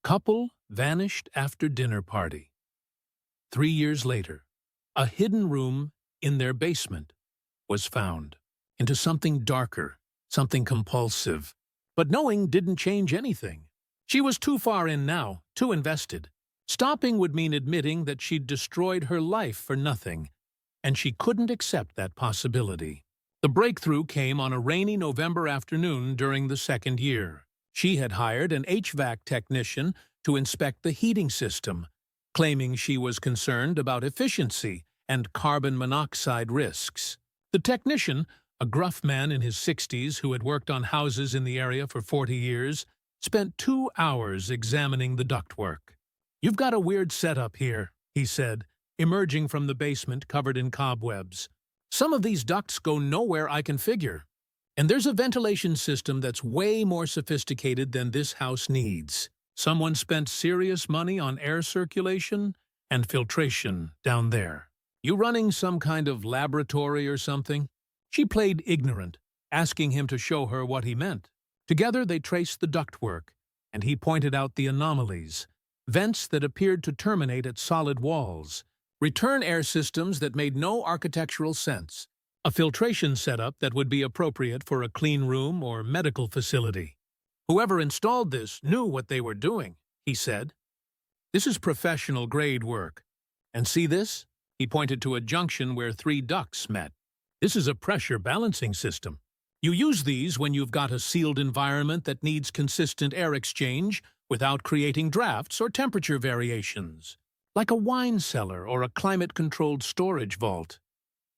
Couple vanished after dinner party. 3 years later, a hidden room in their basement was found. Into something darker, something compulsive. But knowing didn't change anything. She was too far in now, too invested. Stopping would mean admitting that she'd destroyed her life for nothing, and she couldn't accept that possibility. The breakthrough came on a rainy November afternoon during the second year. She had hired an HVAC technician to inspect the heating system, claiming she was concerned about efficiency and carbon monoxide risks. The technician, a gruff man in his 60s who had worked on houses in the area for 40 years, spent 2 hours examining the ductwork. "You've got a weird setup here," he said, emerging from the basement covered in cobwebs. "Some of these ducts go nowhere I can figure. And there's a ventilation system that's way more sophisticated than this house needs. Someone spent serious money on air circulation and filtration down there. You running some kind of laboratory or something?" She played ignorant, asking him to show her what he meant. Together they traced the ductwork, and he pointed out the anomalies: vents that appeared to terminate at solid walls, return air systems that made no architectural sense, a filtration setup that would be appropriate for a clean room or medical facility. "Whoever installed this knew what they were doing," he said. "This is professional-grade work. And see this?" He pointed to a junction where 3 ducts met. "This is a pressure balancing system. You use these when you've got a sealed environment that needs consistent air exchange without creating drafts or temperature variations, like a wine cellar or a climate-controlled storage vault,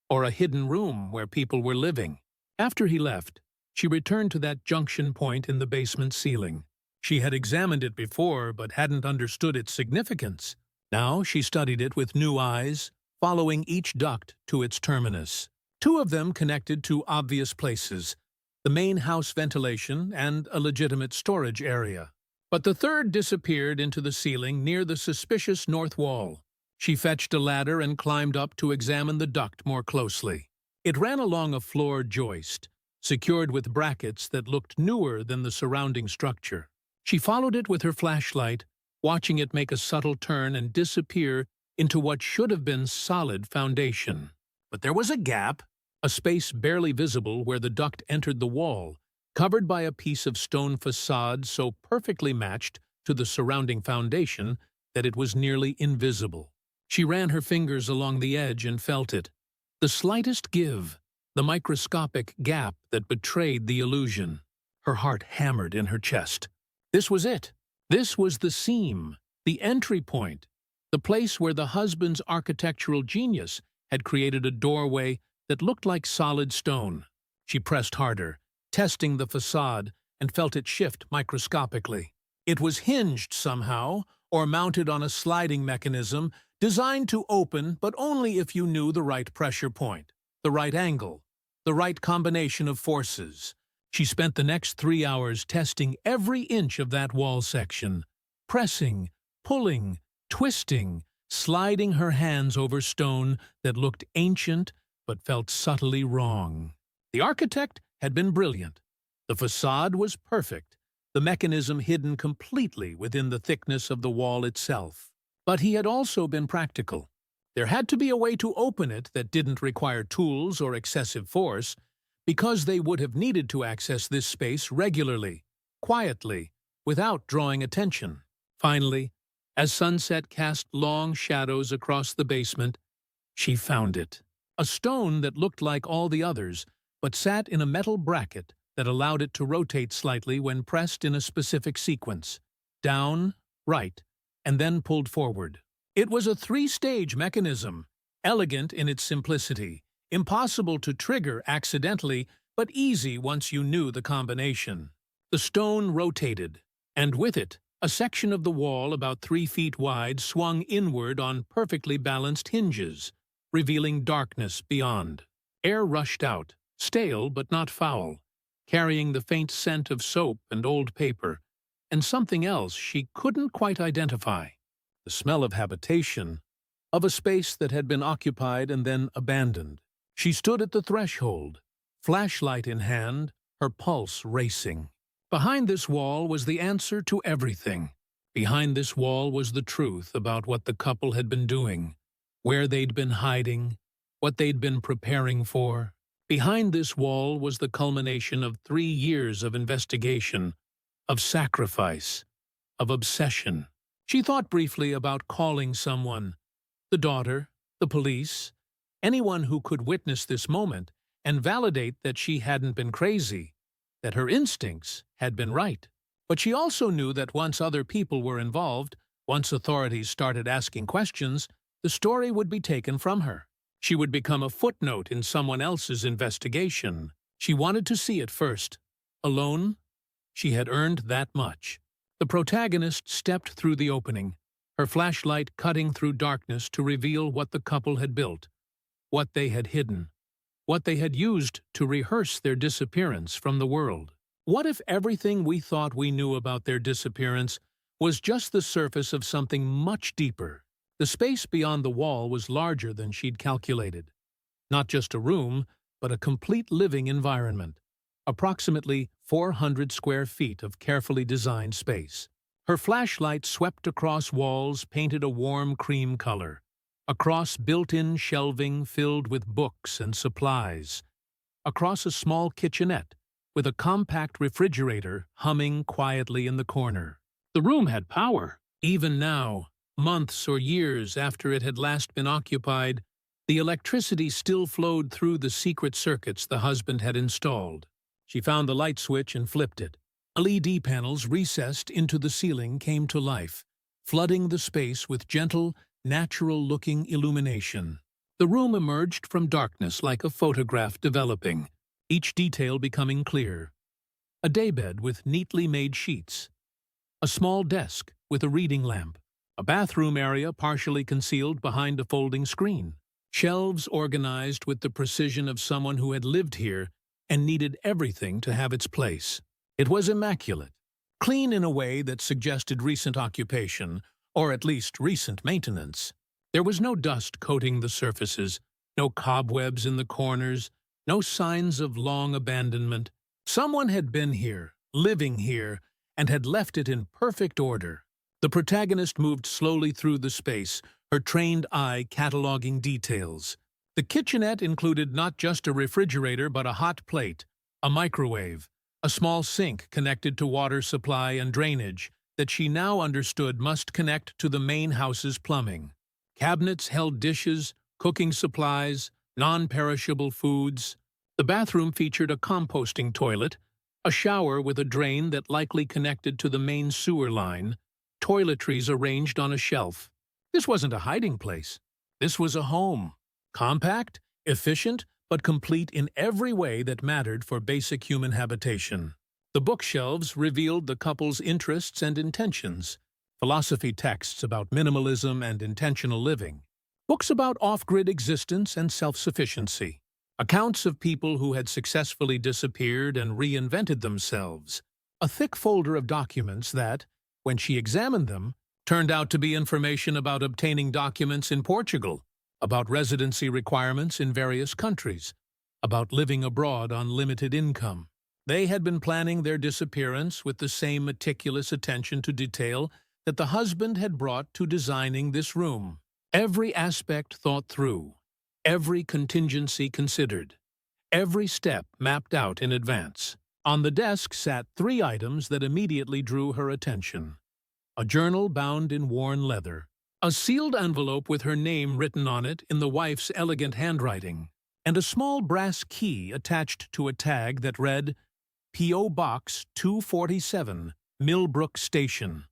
or a hidden room where people were living." After he left, she returned to that junction point in the basement ceiling. She had examined it before but hadn't understood its significance. Now she studied it with new eyes, following each duct to its terminus. 2 of them connected to obvious places: the main house ventilation and a legitimate storage area. But the third disappeared into the ceiling near the suspicious north wall. She fetched a ladder and climbed up to examine the duct more closely. It ran along a floor joist, secured with brackets that looked newer than the surrounding structure. She followed it with her flashlight, watching it make a subtle turn and disappear into what should have been solid foundation. But there was a gap, a space barely visible where the duct entered the wall, covered by a piece of stone facade so perfectly matched to the surrounding foundation that it was nearly invisible. She ran her fingers along the edge and felt it. The slightest give, the microscopic gap that betrayed the illusion. Her heart hammered in her chest. This was it. This was the seam, the entry point, the place where the husband's architectural genius had created a doorway that looked like solid stone. She pressed harder, testing the facade, and felt it shift microscopically. It was hinged somehow, or mounted on a sliding mechanism designed to open, but only if you knew the right pressure point, the right angle, the right combination of forces. She spent the next 3 hours testing every inch of that wall section, pressing, pulling, twisting, sliding her hands over stone that looked ancient but felt subtly wrong. The architect had been brilliant. The facade was perfect, the mechanism hidden completely within the thickness of the wall itself. But he had also been practical. There had to be a way to open it that didn't require tools or excessive force, because they would have needed to access this space regularly, quietly, without drawing attention. Finally, as sunset cast long shadows across the basement, she found it. A stone that looked like all the others, but sat in a metal bracket that allowed it to rotate slightly when pressed in a specific sequence: down, right, and then pulled forward. It was a 3-stage mechanism, elegant in its simplicity, impossible to trigger accidentally, but easy once you knew the combination. The stone rotated, and with it, a section of the wall about 3 feet wide swung inward on perfectly balanced hinges, revealing darkness beyond. Air rushed out, stale but not foul, carrying the faint scent of soap and old paper, and something else she couldn't quite identify. The smell of habitation, of a space that had been occupied and then abandoned. She stood at the threshold, flashlight in hand, her pulse racing. Behind this wall was the answer to everything. Behind this wall was the truth about what the couple had been doing, where they'd been hiding, what they'd been preparing for. Behind this wall was the culmination of 3 years of investigation, of sacrifice, of obsession. She thought briefly about calling someone, the daughter, the police, anyone who could witness this moment and validate that she hadn't been crazy, that her instincts had been right. But she also knew that once other people were involved, once authorities started asking questions, the story would be taken from her. She would become a footnote in someone else's investigation. She wanted to see it first. Alone, she had earned that much. The protagonist stepped through the opening, her flashlight cutting through darkness to reveal what the couple had built, what they had hidden, what they had used to rehearse their disappearance from the world. What if everything we thought we knew about their disappearance was just the surface of something much deeper? The space beyond the wall was larger than she'd calculated. Not just a room, but a complete living environment. Approximately 400 square feet of carefully designed space. Her flashlight swept across walls painted a warm cream color, across built-in shelving filled with books and supplies, across a small kitchenette with a compact refrigerator humming quietly in the corner. The room had power. Even now, months or years after it had last been occupied, the electricity still flowed through the secret circuits the husband had installed. She found the light switch and flipped it. LED panels recessed into the ceiling came to life, flooding the space with gentle, natural-looking illumination. The room emerged from darkness like a photograph developing, each detail becoming clear. A daybed with neatly made sheets. A small desk with a reading lamp. A bathroom area partially concealed behind a folding screen. Shelves organized with the precision of someone who had lived here and needed everything to have its place. It was immaculate, clean in a way that suggested recent occupation, or at least recent maintenance. There was no dust coating the surfaces, no cobwebs in the corners, no signs of long abandonment. Someone had been here, living here, and had left it in perfect order. The protagonist moved slowly through the space, her trained eye cataloging details. The kitchenette included not just a refrigerator but a hot plate, a microwave, a small sink connected to water supply and drainage that she now understood must connect to the main house's plumbing. Cabinets held dishes, cooking supplies, non-perishable foods. The bathroom featured a composting toilet, a shower with a drain that likely connected to the main sewer line, toiletries arranged on a shelf. This wasn't a hiding place. This was a home. Compact, efficient, but complete in every way that mattered for basic human habitation. The bookshelves revealed the couple's interests and intentions. Philosophy texts about minimalism and intentional living. Books about off-grid existence and self-sufficiency. Accounts of people who had successfully disappeared and reinvented themselves. A thick folder of documents that, when she examined them, turned out to be information about obtaining documents in Portugal, about residency requirements in various countries, about living abroad on limited income. They had been planning their disappearance with the same meticulous attention to detail that the husband had brought to designing this room. Every aspect thought through, every contingency considered, every step mapped out in advance. On the desk sat 3 items that immediately drew her attention. A journal bound in worn leather, a sealed envelope with her name written on it in the wife's elegant handwriting, and a small brass key attached to a tag that read, P.O. Box 247, Millbrook Station.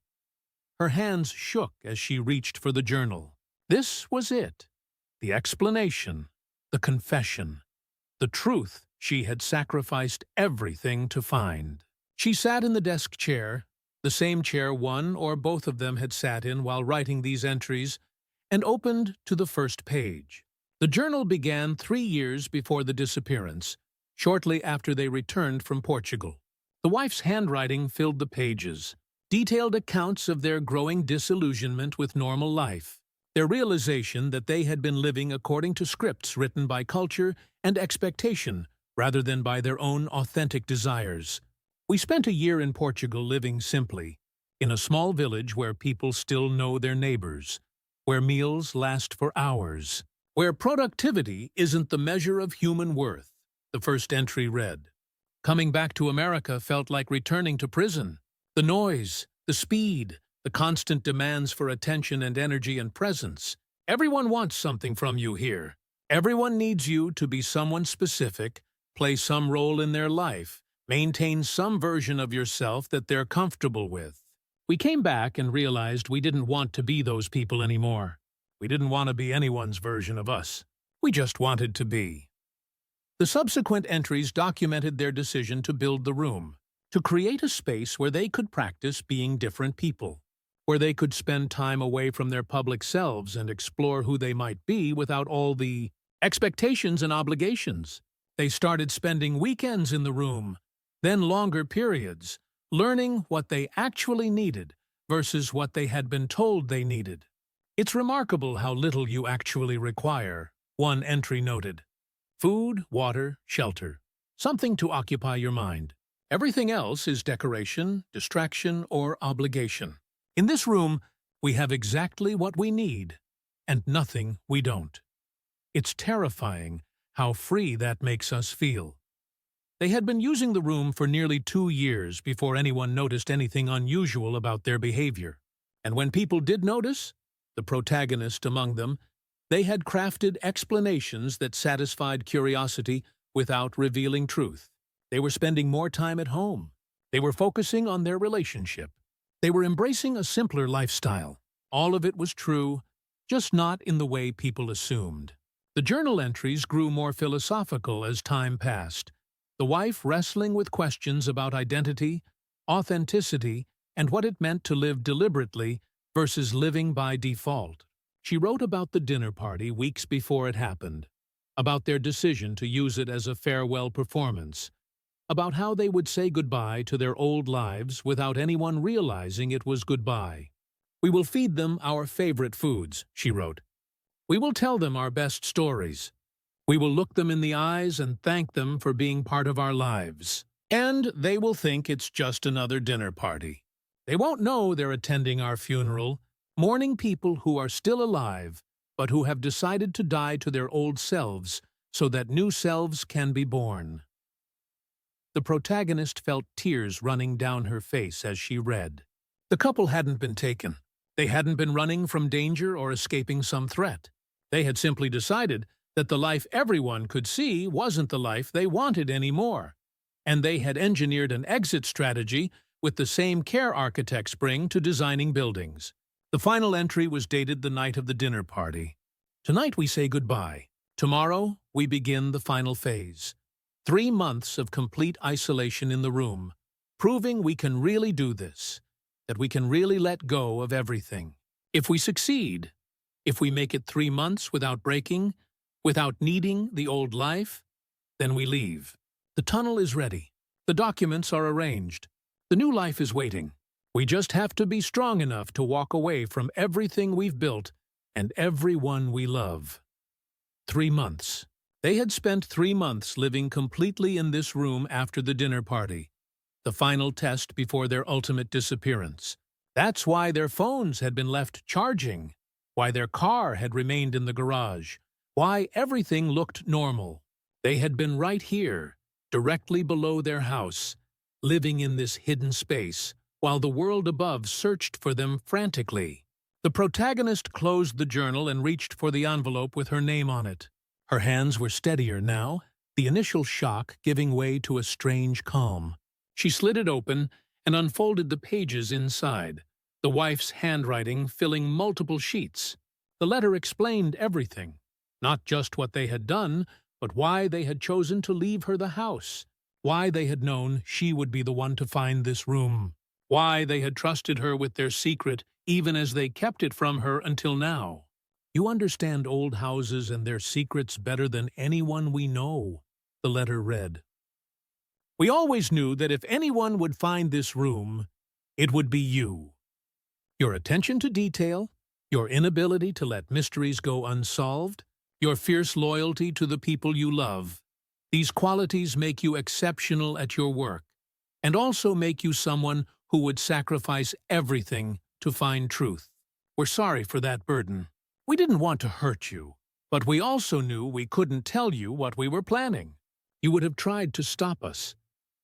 Her hands shook as she reached for the journal. This was it. The explanation, the confession, the truth she had sacrificed everything to find. She sat in the desk chair, the same chair one or both of them had sat in while writing these entries, and opened to the first page. The journal began 3 years before the disappearance, shortly after they returned from Portugal. The wife's handwriting filled the pages, detailed accounts of their growing disillusionment with normal life, their realization that they had been living according to scripts written by culture and expectation rather than by their own authentic desires. We spent a year in Portugal living simply, in a small village where people still know their neighbors, where meals last for hours, where productivity isn't the measure of human worth, the first entry read. Coming back to America felt like returning to prison. The noise, the speed, the constant demands for attention and energy and presence. Everyone wants something from you here. Everyone needs you to be someone specific, play some role in their life, maintain some version of yourself that they're comfortable with. We came back and realized we didn't want to be those people anymore. We didn't want to be anyone's version of us. We just wanted to be. The subsequent entries documented their decision to build the room, to create a space where they could practice being different people, where they could spend time away from their public selves and explore who they might be without all the expectations and obligations. They started spending weekends in the room, then longer periods, learning what they actually needed versus what they had been told they needed. It's remarkable how little you actually require, one entry noted. Food, water, shelter. Something to occupy your mind. Everything else is decoration, distraction, or obligation. In this room, we have exactly what we need, and nothing we don't. It's terrifying how free that makes us feel. They had been using the room for nearly 2 years before anyone noticed anything unusual about their behavior. And when people did notice, the protagonist among them, they had crafted explanations that satisfied curiosity without revealing truth. They were spending more time at home. They were focusing on their relationship. They were embracing a simpler lifestyle. All of it was true, just not in the way people assumed. The journal entries grew more philosophical as time passed, the wife wrestling with questions about identity, authenticity, and what it meant to live deliberately versus living by default. She wrote about the dinner party weeks before it happened, about their decision to use it as a farewell performance, about how they would say goodbye to their old lives without anyone realizing it was goodbye. "We will feed them our favorite foods," she wrote. "We will tell them our best stories. We will look them in the eyes and thank them for being part of our lives. And they will think it's just another dinner party. They won't know they're attending our funeral, mourning people who are still alive, but who have decided to die to their old selves so that new selves can be born." The protagonist felt tears running down her face as she read. The couple hadn't been taken. They hadn't been running from danger or escaping some threat. They had simply decided that the life everyone could see wasn't the life they wanted anymore, and they had engineered an exit strategy with the same care architects bring to designing buildings. The final entry was dated the night of the dinner party. "Tonight we say goodbye. Tomorrow we begin the final phase. 3 months of complete isolation in the room, proving we can really do this, that we can really let go of everything. If we succeed, if we make it 3 months without breaking, without needing the old life, then we leave. The tunnel is ready. The documents are arranged. The new life is waiting. We just have to be strong enough to walk away from everything we've built and everyone we love." 3 months. They had spent 3 months living completely in this room after the dinner party, the final test before their ultimate disappearance. That's why their phones had been left charging, why their car had remained in the garage, why everything looked normal. They had been right here, directly below their house, living in this hidden space, while the world above searched for them frantically. The protagonist closed the journal and reached for the envelope with her name on it. Her hands were steadier now, the initial shock giving way to a strange calm. She slid it open and unfolded the pages inside, the wife's handwriting filling multiple sheets. The letter explained everything, not just what they had done, but why they had chosen to leave her the house, why they had known she would be the one to find this room, why they had trusted her with their secret even as they kept it from her until now. "You understand old houses and their secrets better than anyone we know," the letter read. "We always knew that if anyone would find this room, it would be you. Your attention to detail, your inability to let mysteries go unsolved, your fierce loyalty to the people you love. These qualities make you exceptional at your work, and also make you someone who would sacrifice everything to find truth. We're sorry for that burden. We didn't want to hurt you, but we also knew we couldn't tell you what we were planning. You would have tried to stop us,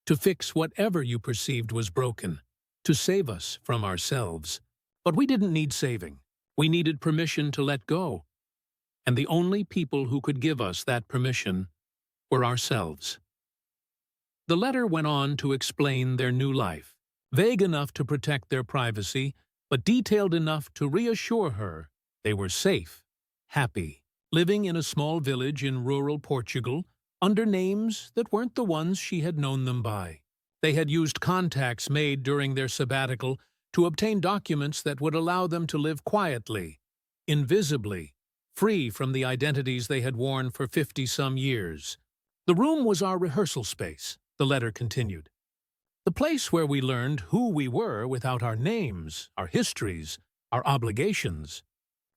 to fix whatever you perceived was broken, to save us from ourselves. But we didn't need saving. We needed permission to let go. And the only people who could give us that permission were ourselves. The letter went on to explain their new life, vague enough to protect their privacy, but detailed enough to reassure her they were safe, happy, living in a small village in rural Portugal under names that weren't the ones she had known them by. They had used contacts made during their sabbatical to obtain documents that would allow them to live quietly, invisibly, free from the identities they had worn for 50-some years. The room was our rehearsal space, the letter continued. The place where we learned who we were without our names, our histories, our obligations.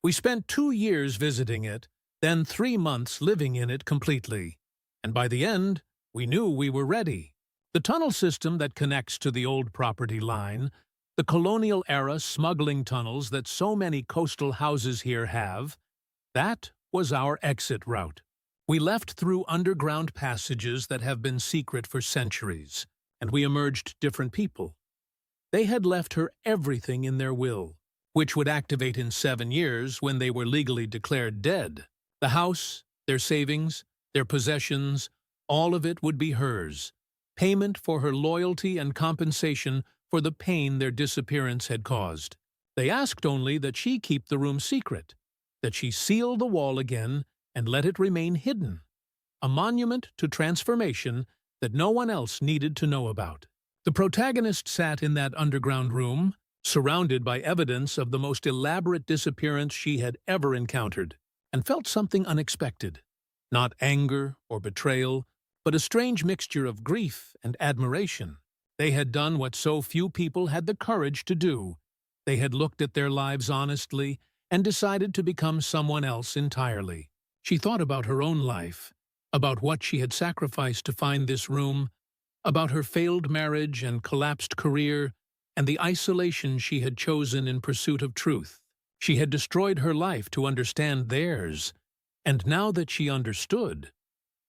We spent 2 years visiting it, then 3 months living in it completely. And by the end, we knew we were ready. The tunnel system that connects to the old property line, the colonial-era smuggling tunnels that so many coastal houses here have, that was our exit route. We left through underground passages that have been secret for centuries, and we emerged different people. They had left her everything in their will, which would activate in 7 years when they were legally declared dead. The house, their savings, their possessions, all of it would be hers, payment for her loyalty and compensation for the pain their disappearance had caused. They asked only that she keep the room secret, that she seal the wall again and let it remain hidden, a monument to transformation that no one else needed to know about. The protagonist sat in that underground room, surrounded by evidence of the most elaborate disappearance she had ever encountered, and felt something unexpected. Not anger or betrayal, but a strange mixture of grief and admiration. They had done what so few people had the courage to do. They had looked at their lives honestly and decided to become someone else entirely. She thought about her own life, about what she had sacrificed to find this room, about her failed marriage and collapsed career, and the isolation she had chosen in pursuit of truth. She had destroyed her life to understand theirs, and now that she understood,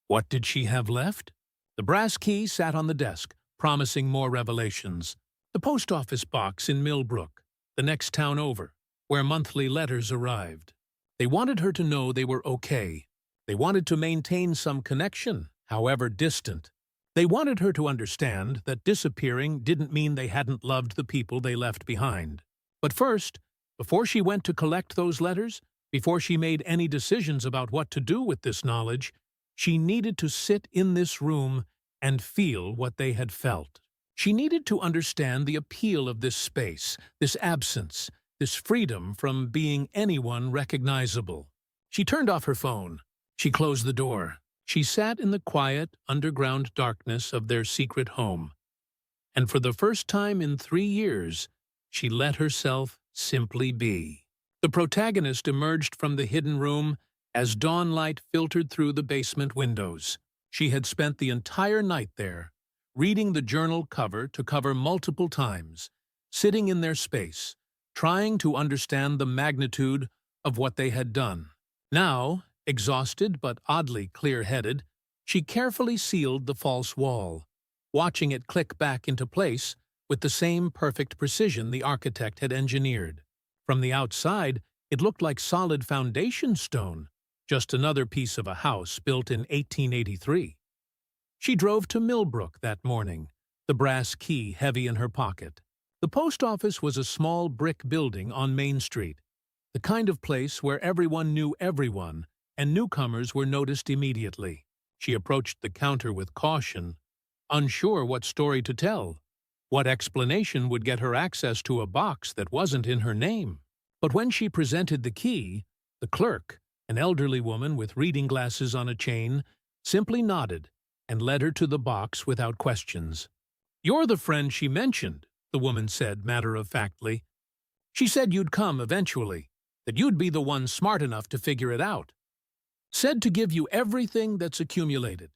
what did she have left? The brass key sat on the desk, promising more revelations. The post office box in Millbrook, the next town over, where monthly letters arrived. They wanted her to know they were okay. They wanted to maintain some connection, however distant. They wanted her to understand that disappearing didn't mean they hadn't loved the people they left behind. But first, before she went to collect those letters, before she made any decisions about what to do with this knowledge, she needed to sit in this room and feel what they had felt. She needed to understand the appeal of this space, this absence, this freedom from being anyone recognizable. She turned off her phone. She closed the door. She sat in the quiet, underground darkness of their secret home. And for the first time in 3 years, she let herself simply be. The protagonist emerged from the hidden room as dawnlight filtered through the basement windows. She had spent the entire night there, reading the journal cover to cover multiple times, sitting in their space, trying to understand the magnitude of what they had done. Now, exhausted but oddly clear-headed, she carefully sealed the false wall, watching it click back into place with the same perfect precision the architect had engineered. From the outside, it looked like solid foundation stone, just another piece of a house built in 1883. She drove to Millbrook that morning, the brass key heavy in her pocket. The post office was a small brick building on Main Street, the kind of place where everyone knew everyone, and newcomers were noticed immediately. She approached the counter with caution, unsure what story to tell. What explanation would get her access to a box that wasn't in her name? But when she presented the key, the clerk, an elderly woman with reading glasses on a chain, simply nodded and led her to the box without questions. "You're the friend she mentioned," the woman said matter-of-factly. "She said you'd come eventually, that you'd be the one smart enough to figure it out. Said to give you everything that's accumulated."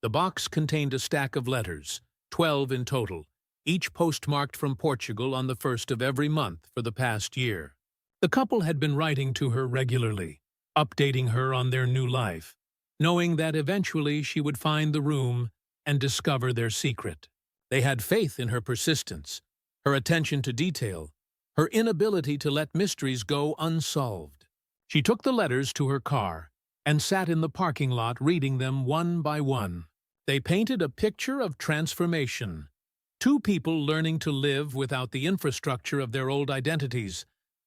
The box contained a stack of letters, 12 in total, each postmarked from Portugal on the 1st of every month for the past year. The couple had been writing to her regularly, updating her on their new life, knowing that eventually she would find the room and discover their secret. They had faith in her persistence, her attention to detail, her inability to let mysteries go unsolved. She took the letters to her car and sat in the parking lot reading them one by one. They painted a picture of transformation. Two people learning to live without the infrastructure of their old identities,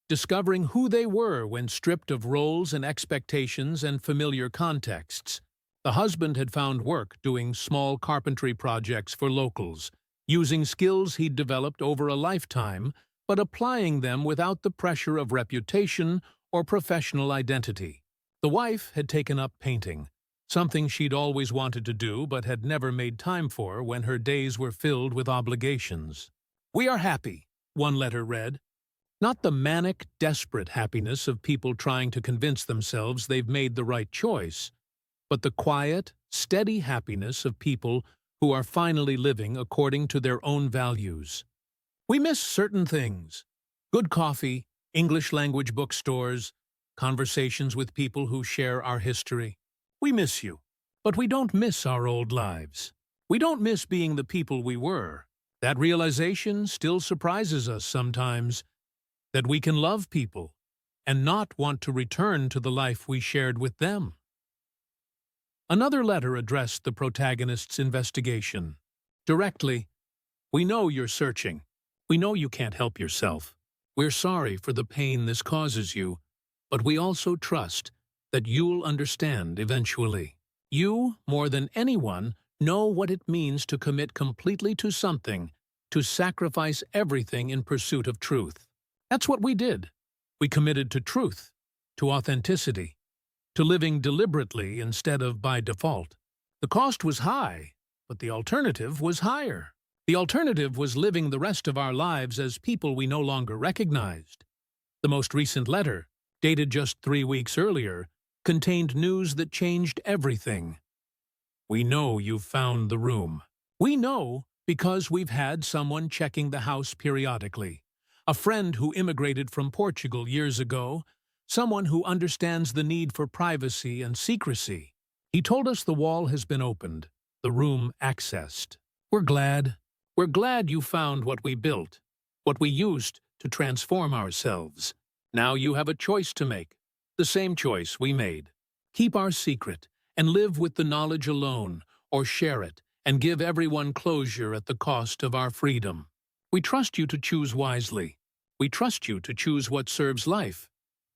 discovering who they were when stripped of roles and expectations and familiar contexts. The husband had found work doing small carpentry projects for locals, using skills he'd developed over a lifetime, but applying them without the pressure of reputation or professional identity. The wife had taken up painting, something she'd always wanted to do but had never made time for when her days were filled with obligations. "We are happy," one letter read. Not the manic, desperate happiness of people trying to convince themselves they've made the right choice, but the quiet, steady happiness of people who are finally living according to their own values. "We miss certain things: good coffee, English language bookstores, conversations with people who share our history. We miss you, but we don't miss our old lives. We don't miss being the people we were. That realization still surprises us sometimes, that we can love people and not want to return to the life we shared with them." Another letter addressed the protagonist's investigation. Directly, "We know you're searching. We know you can't help yourself. We're sorry for the pain this causes you, but we also trust that you'll understand eventually. You, more than anyone, know what it means to commit completely to something, to sacrifice everything in pursuit of truth. That's what we did. We committed to truth, to authenticity, to living deliberately instead of by default. The cost was high, but the alternative was higher. The alternative was living the rest of our lives as people we no longer recognized." The most recent letter, dated just 3 weeks earlier, contained news that changed everything. "We know you've found the room. We know because we've had someone checking the house periodically. A friend who immigrated from Portugal years ago, someone who understands the need for privacy and secrecy. He told us the wall has been opened, the room accessed. We're glad. We're glad you found what we built, what we used to transform ourselves. Now you have a choice to make, the same choice we made. Keep our secret and live with the knowledge alone, or share it and give everyone closure at the cost of our freedom. We trust you to choose wisely. We trust you to choose what serves life,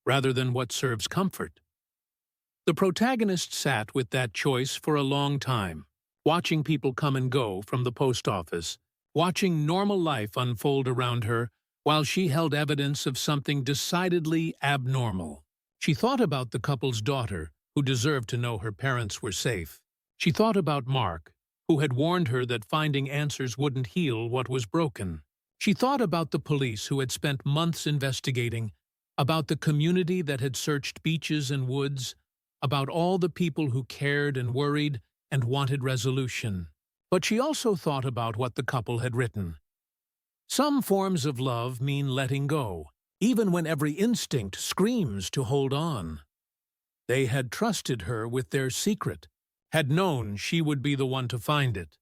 rather than what serves comfort." The protagonist sat with that choice for a long time, watching people come and go from the post office, watching normal life unfold around her while she held evidence of something decidedly abnormal. She thought about the couple's daughter, who deserved to know her parents were safe. She thought about Mark, who had warned her that finding answers wouldn't heal what was broken. She thought about the police who had spent months investigating, about the community that had searched beaches and woods, about all the people who cared and worried and wanted resolution. But she also thought about what the couple had written. Some forms of love mean letting go, even when every instinct screams to hold on. They had trusted her with their secret, had known she would be the one to find it,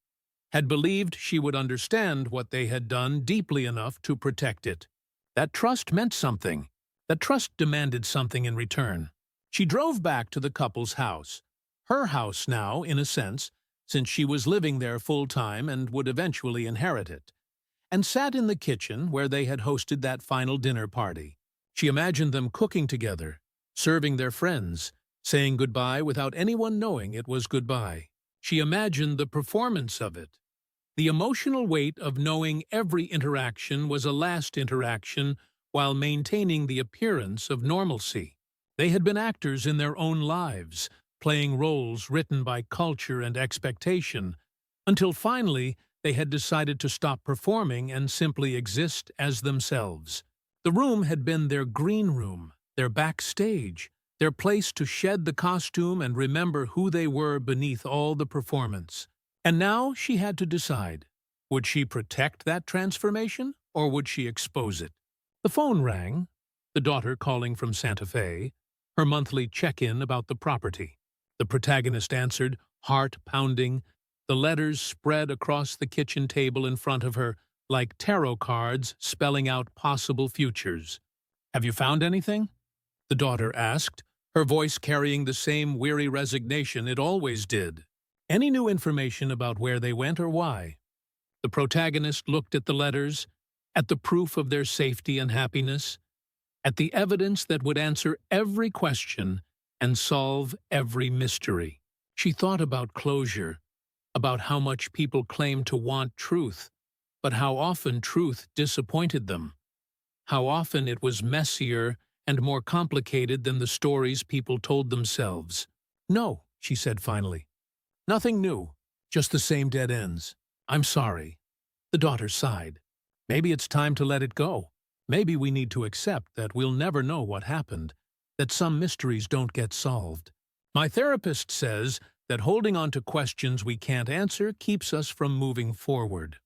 had believed she would understand what they had done deeply enough to protect it. That trust meant something. That trust demanded something in return. She drove back to the couple's house, her house now, in a sense, since she was living there full-time and would eventually inherit it, and sat in the kitchen where they had hosted that final dinner party. She imagined them cooking together, serving their friends, saying goodbye without anyone knowing it was goodbye. She imagined the performance of it, the emotional weight of knowing every interaction was a last interaction while maintaining the appearance of normalcy. They had been actors in their own lives, playing roles written by culture and expectation, until finally they had decided to stop performing and simply exist as themselves. The room had been their green room, their backstage, their place to shed the costume and remember who they were beneath all the performance. And now she had to decide. Would she protect that transformation, or would she expose it? The phone rang, the daughter calling from Santa Fe, her monthly check-in about the property. The protagonist answered, heart pounding, the letters spread across the kitchen table in front of her like tarot cards spelling out possible futures. "Have you found anything?" the daughter asked, her voice carrying the same weary resignation it always did. "Any new information about where they went or why?" The protagonist looked at the letters, at the proof of their safety and happiness, at the evidence that would answer every question and solve every mystery. She thought about closure, about how much people claim to want truth, but how often truth disappointed them, how often it was messier and more complicated than the stories people told themselves. "No," she said finally. "Nothing new, just the same dead ends. I'm sorry." The daughter sighed. "Maybe it's time to let it go. Maybe we need to accept that we'll never know what happened, that some mysteries don't get solved. My therapist says that holding on to questions we can't answer keeps us from moving forward."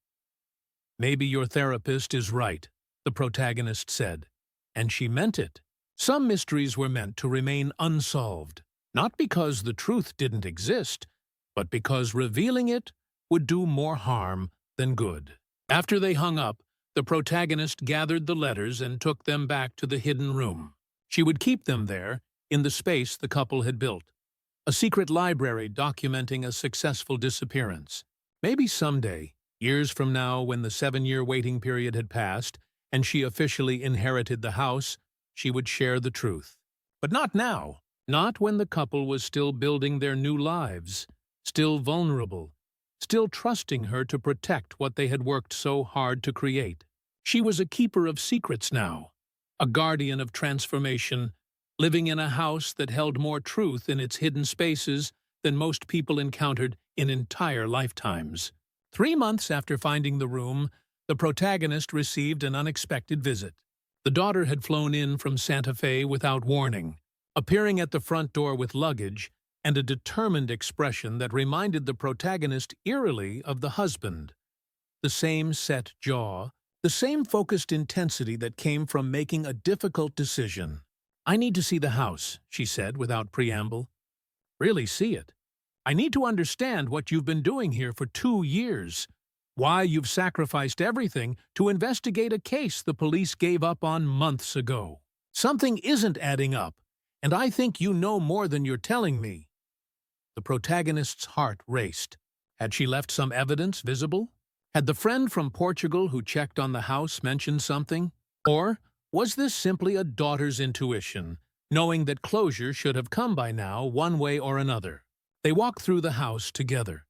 "Maybe your therapist is right," the protagonist said, and she meant it. Some mysteries were meant to remain unsolved, not because the truth didn't exist, but because revealing it would do more harm than good. After they hung up, the protagonist gathered the letters and took them back to the hidden room. She would keep them there, in the space the couple had built. A secret library documenting a successful disappearance. Maybe someday, years from now when the 7-year waiting period had passed and she officially inherited the house, she would share the truth. But not now. Not when the couple was still building their new lives, still vulnerable, still trusting her to protect what they had worked so hard to create. She was a keeper of secrets now, a guardian of transformation, living in a house that held more truth in its hidden spaces than most people encountered in entire lifetimes. 3 months after finding the room, the protagonist received an unexpected visit. The daughter had flown in from Santa Fe without warning, appearing at the front door with luggage and a determined expression that reminded the protagonist eerily of the husband. The same set jaw, the same focused intensity that came from making a difficult decision. "I need to see the house," she said without preamble. "Really see it. I need to understand what you've been doing here for 2 years, why you've sacrificed everything to investigate a case the police gave up on months ago. Something isn't adding up, and I think you know more than you're telling me." The protagonist's heart raced. Had she left some evidence visible? Had the friend from Portugal who checked on the house mentioned something? Or was this simply a daughter's intuition, knowing that closure should have come by now one way or another? They walked through the house together,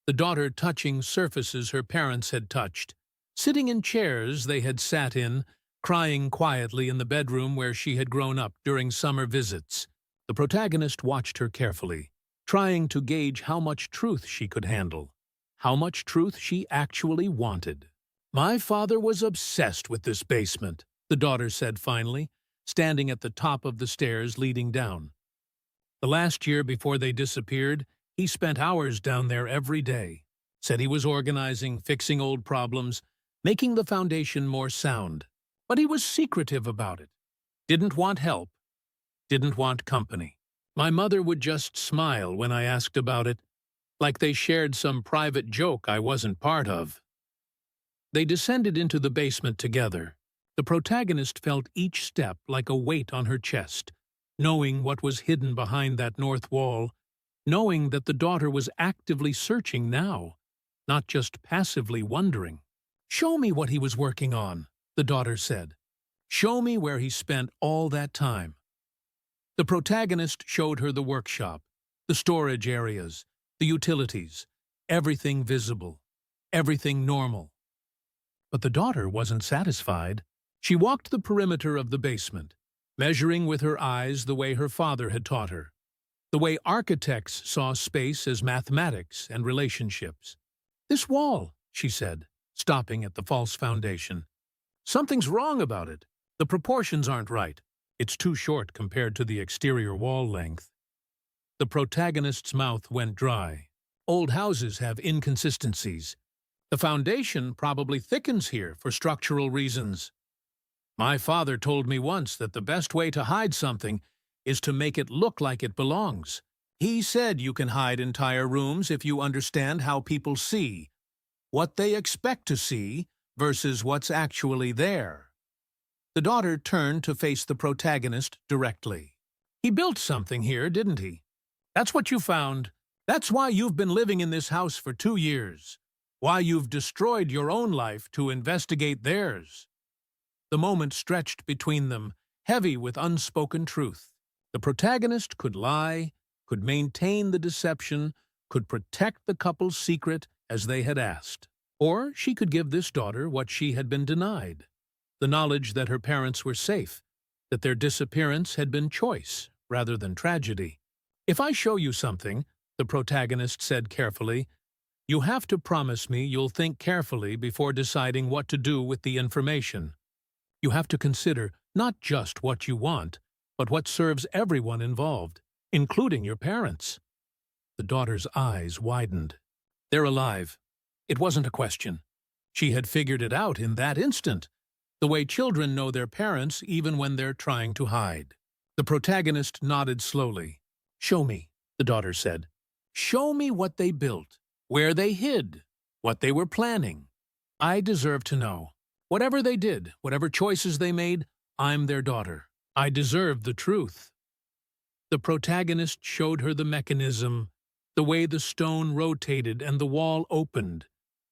the daughter touching surfaces her parents had touched, sitting in chairs they had sat in, crying quietly in the bedroom where she had grown up during summer visits. The protagonist watched her carefully, trying to gauge how much truth she could handle, how much truth she actually wanted. "My father was obsessed with this basement," the daughter said finally, standing at the top of the stairs leading down. "The last year before they disappeared, he spent hours down there every day. Said he was organizing, fixing old problems, making the foundation more sound. But he was secretive about it. Didn't want help. Didn't want company. My mother would just smile when I asked about it, like they shared some private joke I wasn't part of." They descended into the basement together. The protagonist felt each step like a weight on her chest, knowing what was hidden behind that north wall, knowing that the daughter was actively searching now, not just passively wondering. "Show me what he was working on," the daughter said. "Show me where he spent all that time." The protagonist showed her the workshop, the storage areas, the utilities, everything visible, everything normal. But the daughter wasn't satisfied. She walked the perimeter of the basement, measuring with her eyes the way her father had taught her, the way architects saw space as mathematics and relationships. "This wall," she said, stopping at the false foundation. "Something's wrong about it. The proportions aren't right. It's too short compared to the exterior wall length." The protagonist's mouth went dry. Old houses have inconsistencies. The foundation probably thickens here for structural reasons. My father told me once that the best way to hide something is to make it look like it belongs. He said you can hide entire rooms if you understand how people see, what they expect to see versus what's actually there. The daughter turned to face the protagonist directly. He built something here, didn't he? That's what you found. That's why you've been living in this house for 2 years. Why you've destroyed your own life to investigate theirs. The moment stretched between them, heavy with unspoken truth. The protagonist could lie, could maintain the deception, could protect the couple's secret as they had asked. Or she could give this daughter what she had been denied. The knowledge that her parents were safe, that their disappearance had been choice rather than tragedy. If I show you something, the protagonist said carefully, you have to promise me you'll think carefully before deciding what to do with the information. You have to consider not just what you want, but what serves everyone involved, including your parents. The daughter's eyes widened. They're alive. It wasn't a question. She had figured it out in that instant, the way children know their parents even when they're trying to hide. The protagonist nodded slowly. Show me, the daughter said. Show me what they built, where they hid, what they were planning. I deserve to know. Whatever they did, whatever choices they made, I'm their daughter. I deserve the truth. The protagonist showed her the mechanism, the way the stone rotated and the wall opened,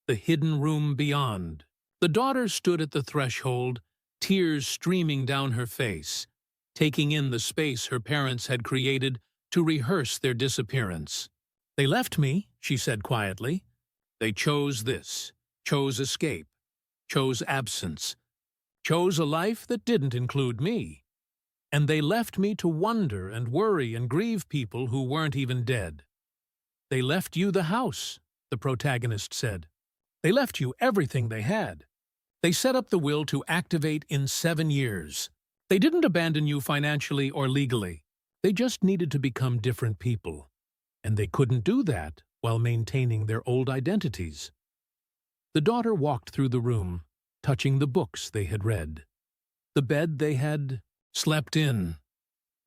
the hidden room beyond. The daughter stood at the threshold, tears streaming down her face, taking in the space her parents had created to rehearse their disappearance. They left me, she said quietly. They chose this, chose escape, chose absence, chose a life that didn't include me. And they left me to wonder and worry and grieve people who weren't even dead. They left you the house, the protagonist said. They left you everything they had. They set up the will to activate in 7 years. They didn't abandon you financially or legally. They just needed to become different people. And they couldn't do that while maintaining their old identities. The daughter walked through the room, touching the books they had read, the bed they had slept in,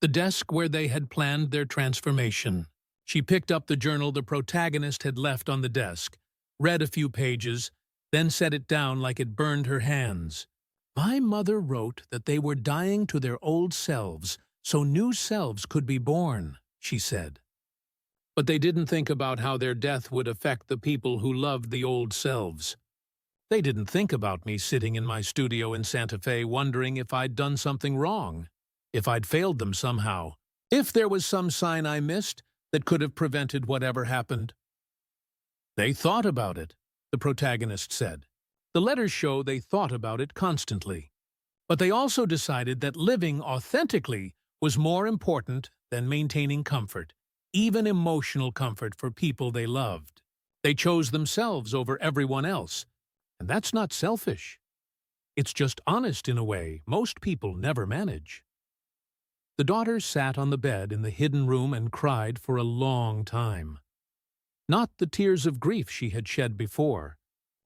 the desk where they had planned their transformation. She picked up the journal the protagonist had left on the desk, read a few pages, then set it down like it burned her hands. My mother wrote that they were dying to their old selves so new selves could be born, she said. But they didn't think about how their death would affect the people who loved the old selves. They didn't think about me sitting in my studio in Santa Fe wondering if I'd done something wrong, if I'd failed them somehow, if there was some sign I missed that could have prevented whatever happened. They thought about it, the protagonist said. The letters show they thought about it constantly. But they also decided that living authentically was more important than maintaining comfort, even emotional comfort for people they loved. They chose themselves over everyone else, and that's not selfish. It's just honest in a way most people never manage. The daughter sat on the bed in the hidden room and cried for a long time. Not the tears of grief she had shed before,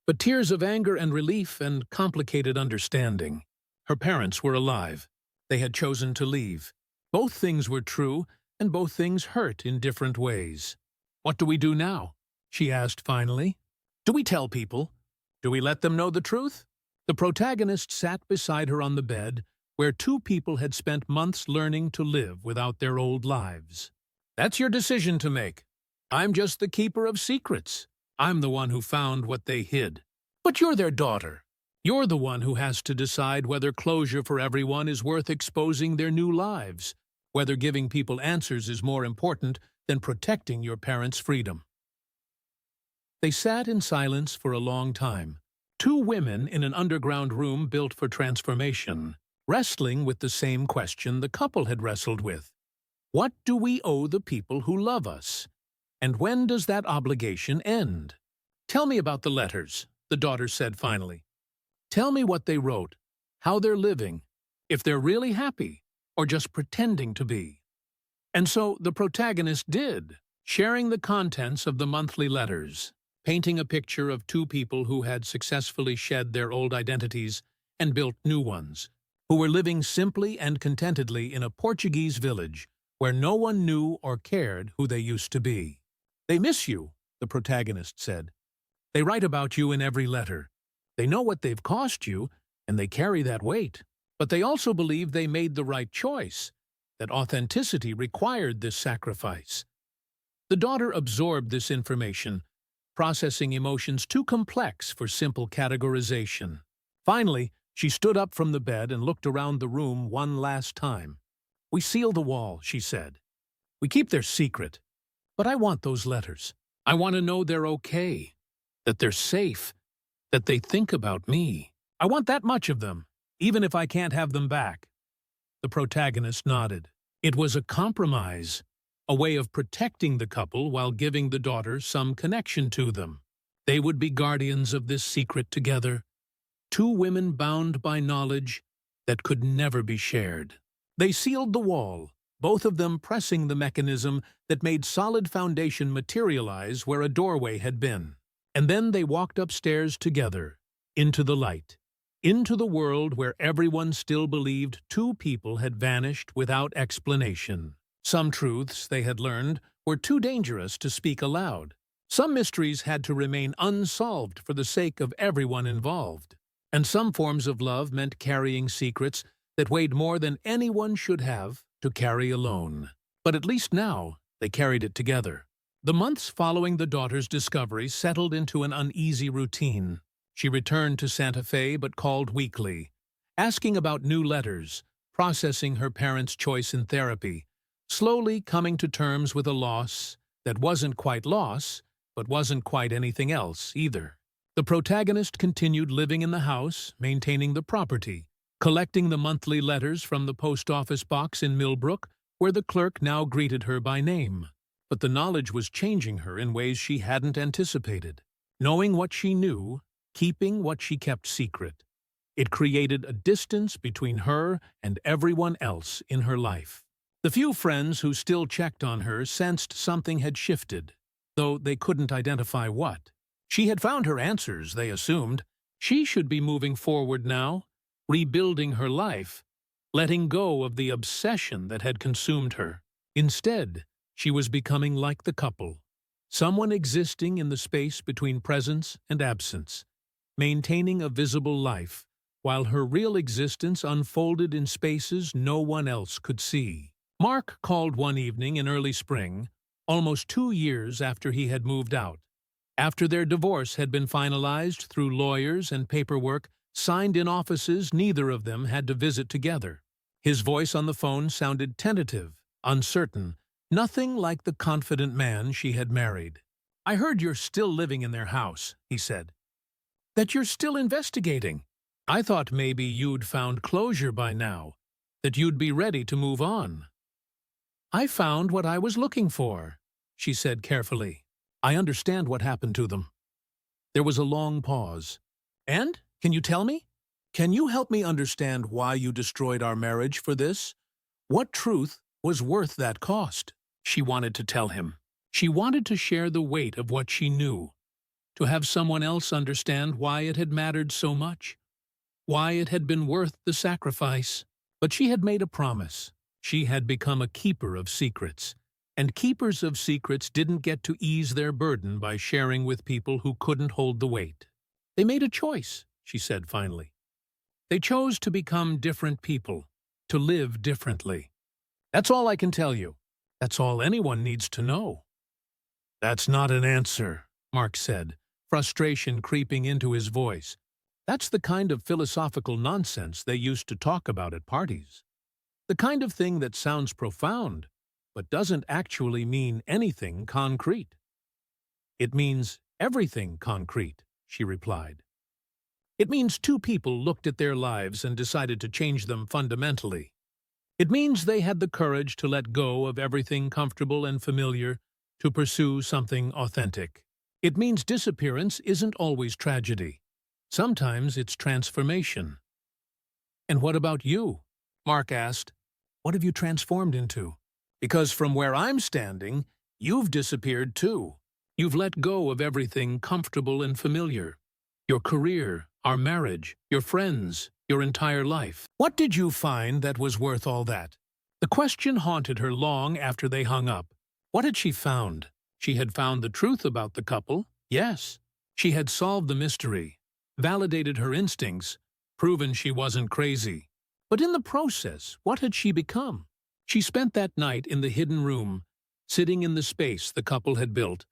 but tears of anger and relief and complicated understanding. Her parents were alive. They had chosen to leave. Both things were true, and both things hurt in different ways. What do we do now? She asked finally. Do we tell people? Do we let them know the truth? The protagonist sat beside her on the bed, where 2 people had spent months learning to live without their old lives. That's your decision to make. I'm just the keeper of secrets. I'm the one who found what they hid. But you're their daughter. You're the one who has to decide whether closure for everyone is worth exposing their new lives, whether giving people answers is more important than protecting your parents' freedom. They sat in silence for a long time, 2 women in an underground room built for transformation, wrestling with the same question the couple had wrestled with. What do we owe the people who love us? And when does that obligation end? Tell me about the letters, the daughter said finally. Tell me what they wrote, how they're living, if they're really happy, or just pretending to be. And so the protagonist did, sharing the contents of the monthly letters, painting a picture of two people who had successfully shed their old identities and built new ones, who were living simply and contentedly in a Portuguese village where no one knew or cared who they used to be. "They miss you," the protagonist said. "They write about you in every letter. They know what they've cost you, and they carry that weight. But they also believe they made the right choice, that authenticity required this sacrifice." The daughter absorbed this information, processing emotions too complex for simple categorization. Finally, she stood up from the bed and looked around the room one last time. "We seal the wall," she said. "We keep their secret. But I want those letters. I want to know they're okay, that they're safe, that they think about me. I want that much of them, even if I can't have them back." The protagonist nodded. It was a compromise, a way of protecting the couple while giving the daughter some connection to them. They would be guardians of this secret together, two women bound by knowledge that could never be shared. They sealed the wall, both of them pressing the mechanism that made solid foundation materialize where a doorway had been. And then they walked upstairs together, into the light, into the world where everyone still believed two people had vanished without explanation. Some truths they had learned were too dangerous to speak aloud. Some mysteries had to remain unsolved for the sake of everyone involved. And some forms of love meant carrying secrets that weighed more than anyone should have to carry alone. But at least now, they carried it together. The months following the daughter's discovery settled into an uneasy routine. She returned to Santa Fe but called weekly, asking about new letters, processing her parents' choice in therapy, slowly coming to terms with a loss that wasn't quite loss, but wasn't quite anything else either. The protagonist continued living in the house, maintaining the property, collecting the monthly letters from the post office box in Millbrook, where the clerk now greeted her by name. But the knowledge was changing her in ways she hadn't anticipated. Knowing what she knew, keeping what she kept secret, it created a distance between her and everyone else in her life. The few friends who still checked on her sensed something had shifted, though they couldn't identify what. She had found her answers, they assumed. She should be moving forward now, rebuilding her life, letting go of the obsession that had consumed her. Instead, she was becoming like the couple, someone existing in the space between presence and absence, maintaining a visible life, while her real existence unfolded in spaces no one else could see. Mark called one evening in early spring, almost 2 years after he had moved out, after their divorce had been finalized through lawyers and paperwork signed in offices neither of them had to visit together. His voice on the phone sounded tentative, uncertain, nothing like the confident man she had married. "I heard you're still living in their house," he said. "That you're still investigating. I thought maybe you'd found closure by now, that you'd be ready to move on." "I found what I was looking for," she said carefully. "I understand what happened to them." There was a long pause. "And? Can you tell me? Can you help me understand why you destroyed our marriage for this? What truth was worth that cost?" She wanted to tell him. She wanted to share the weight of what she knew, to have someone else understand why it had mattered so much, why it had been worth the sacrifice. But she had made a promise. She had become a keeper of secrets, and keepers of secrets didn't get to ease their burden by sharing with people who couldn't hold the weight. "They made a choice," she said finally. "They chose to become different people, to live differently. That's all I can tell you. That's all anyone needs to know." "That's not an answer," Mark said, frustration creeping into his voice. "That's the kind of philosophical nonsense they used to talk about at parties. The kind of thing that sounds profound, but doesn't actually mean anything concrete." "It means everything concrete," she replied. "It means two people looked at their lives and decided to change them fundamentally. It means they had the courage to let go of everything comfortable and familiar to pursue something authentic. It means disappearance isn't always tragedy. Sometimes it's transformation." "And what about you?" Mark asked. "What have you transformed into? Because from where I'm standing, you've disappeared too. You've let go of everything comfortable and familiar. Your career, our marriage, your friends, your entire life. What did you find that was worth all that? The question haunted her long after they hung up. What had she found? She had found the truth about the couple, yes. She had solved the mystery, validated her instincts, proven she wasn't crazy. But in the process, what had she become? She spent that night in the hidden room, sitting in the space the couple had built,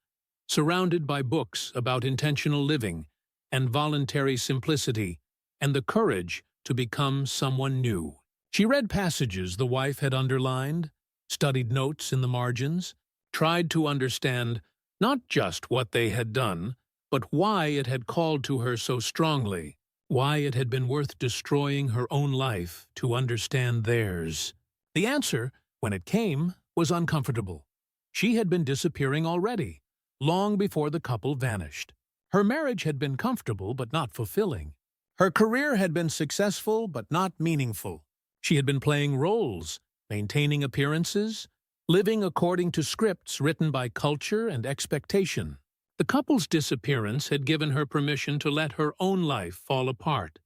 surrounded by books about intentional living and voluntary simplicity and the courage to become someone new. She read passages the wife had underlined, studied notes in the margins, tried to understand not just what they had done, but why it had called to her so strongly, why it had been worth destroying her own life to understand theirs. The answer, when it came, was uncomfortable. She had been disappearing already, long before the couple vanished. Her marriage had been comfortable but not fulfilling. Her career had been successful but not meaningful. She had been playing roles, maintaining appearances, living according to scripts written by culture and expectation. The couple's disappearance had given her permission to let her own life fall apart,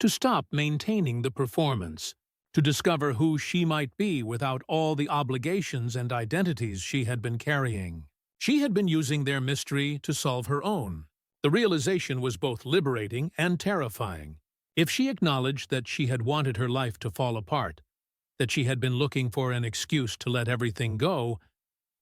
to stop maintaining the performance, to discover who she might be without all the obligations and identities she had been carrying. She had been using their mystery to solve her own. The realization was both liberating and terrifying. If she acknowledged that she had wanted her life to fall apart, that she had been looking for an excuse to let everything go,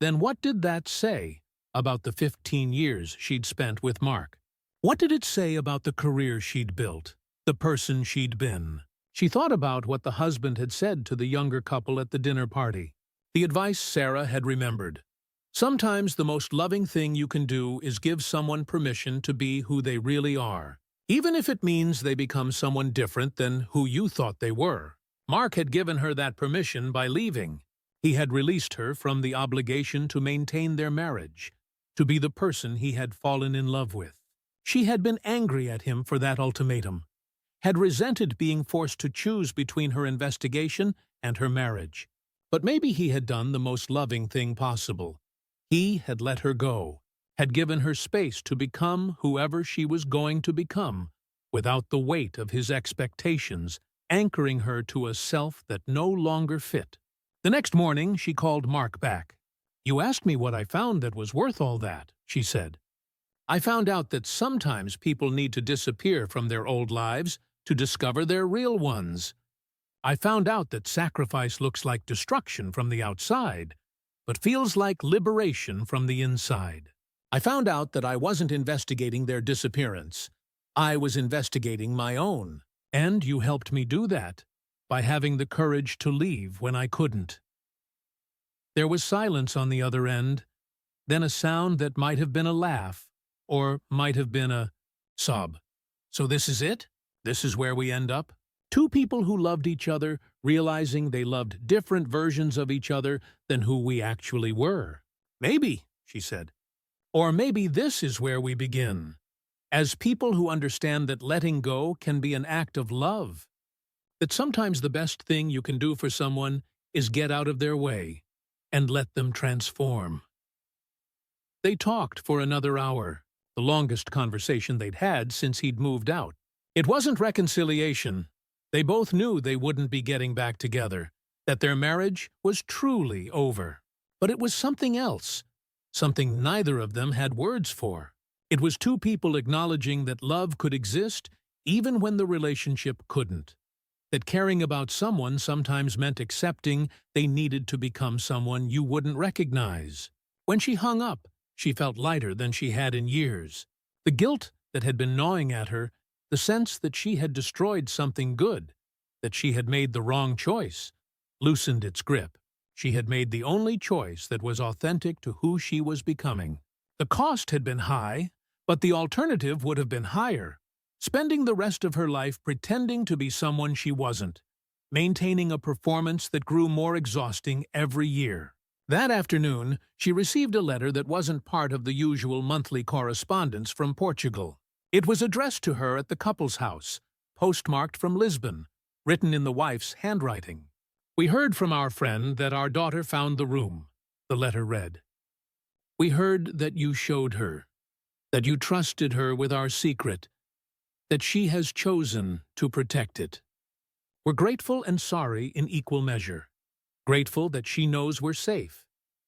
then what did that say about the 15 years she'd spent with Mark? What did it say about the career she'd built, the person she'd been? She thought about what the husband had said to the younger couple at the dinner party, the advice Sarah had remembered. Sometimes the most loving thing you can do is give someone permission to be who they really are, even if it means they become someone different than who you thought they were. Mark had given her that permission by leaving. He had released her from the obligation to maintain their marriage, to be the person he had fallen in love with. She had been angry at him for that ultimatum, had resented being forced to choose between her investigation and her marriage. But maybe he had done the most loving thing possible. He had let her go, had given her space to become whoever she was going to become, without the weight of his expectations anchoring her to a self that no longer fit. The next morning, she called Mark back. "You asked me what I found that was worth all that," she said. "I found out that sometimes people need to disappear from their old lives to discover their real ones. I found out that sacrifice looks like destruction from the outside, but feels like liberation from the inside. I found out that I wasn't investigating their disappearance. I was investigating my own. And you helped me do that by having the courage to leave when I couldn't." There was silence on the other end, then a sound that might have been a laugh, or might have been a sob. "So this is it? This is where we end up? Two people who loved each other, realizing they loved different versions of each other than who we actually were." "Maybe," she said. "Or maybe this is where we begin. As people who understand that letting go can be an act of love. That sometimes the best thing you can do for someone is get out of their way and let them transform." They talked for another hour, the longest conversation they'd had since he'd moved out. It wasn't reconciliation. They both knew they wouldn't be getting back together, that their marriage was truly over. But it was something else, something neither of them had words for. It was two people acknowledging that love could exist even when the relationship couldn't. That caring about someone sometimes meant accepting they needed to become someone you wouldn't recognize. When she hung up, she felt lighter than she had in years. The guilt that had been gnawing at her, the sense that she had destroyed something good, that she had made the wrong choice, loosened its grip. She had made the only choice that was authentic to who she was becoming. The cost had been high, but the alternative would have been higher. Spending the rest of her life pretending to be someone she wasn't, maintaining a performance that grew more exhausting every year. That afternoon, she received a letter that wasn't part of the usual monthly correspondence from Portugal. It was addressed to her at the couple's house, postmarked from Lisbon, written in the wife's handwriting. "We heard from our friend that our daughter found the room," the letter read. We heard that you showed her, that you trusted her with our secret, that she has chosen to protect it. We're grateful and sorry in equal measure. Grateful that she knows we're safe.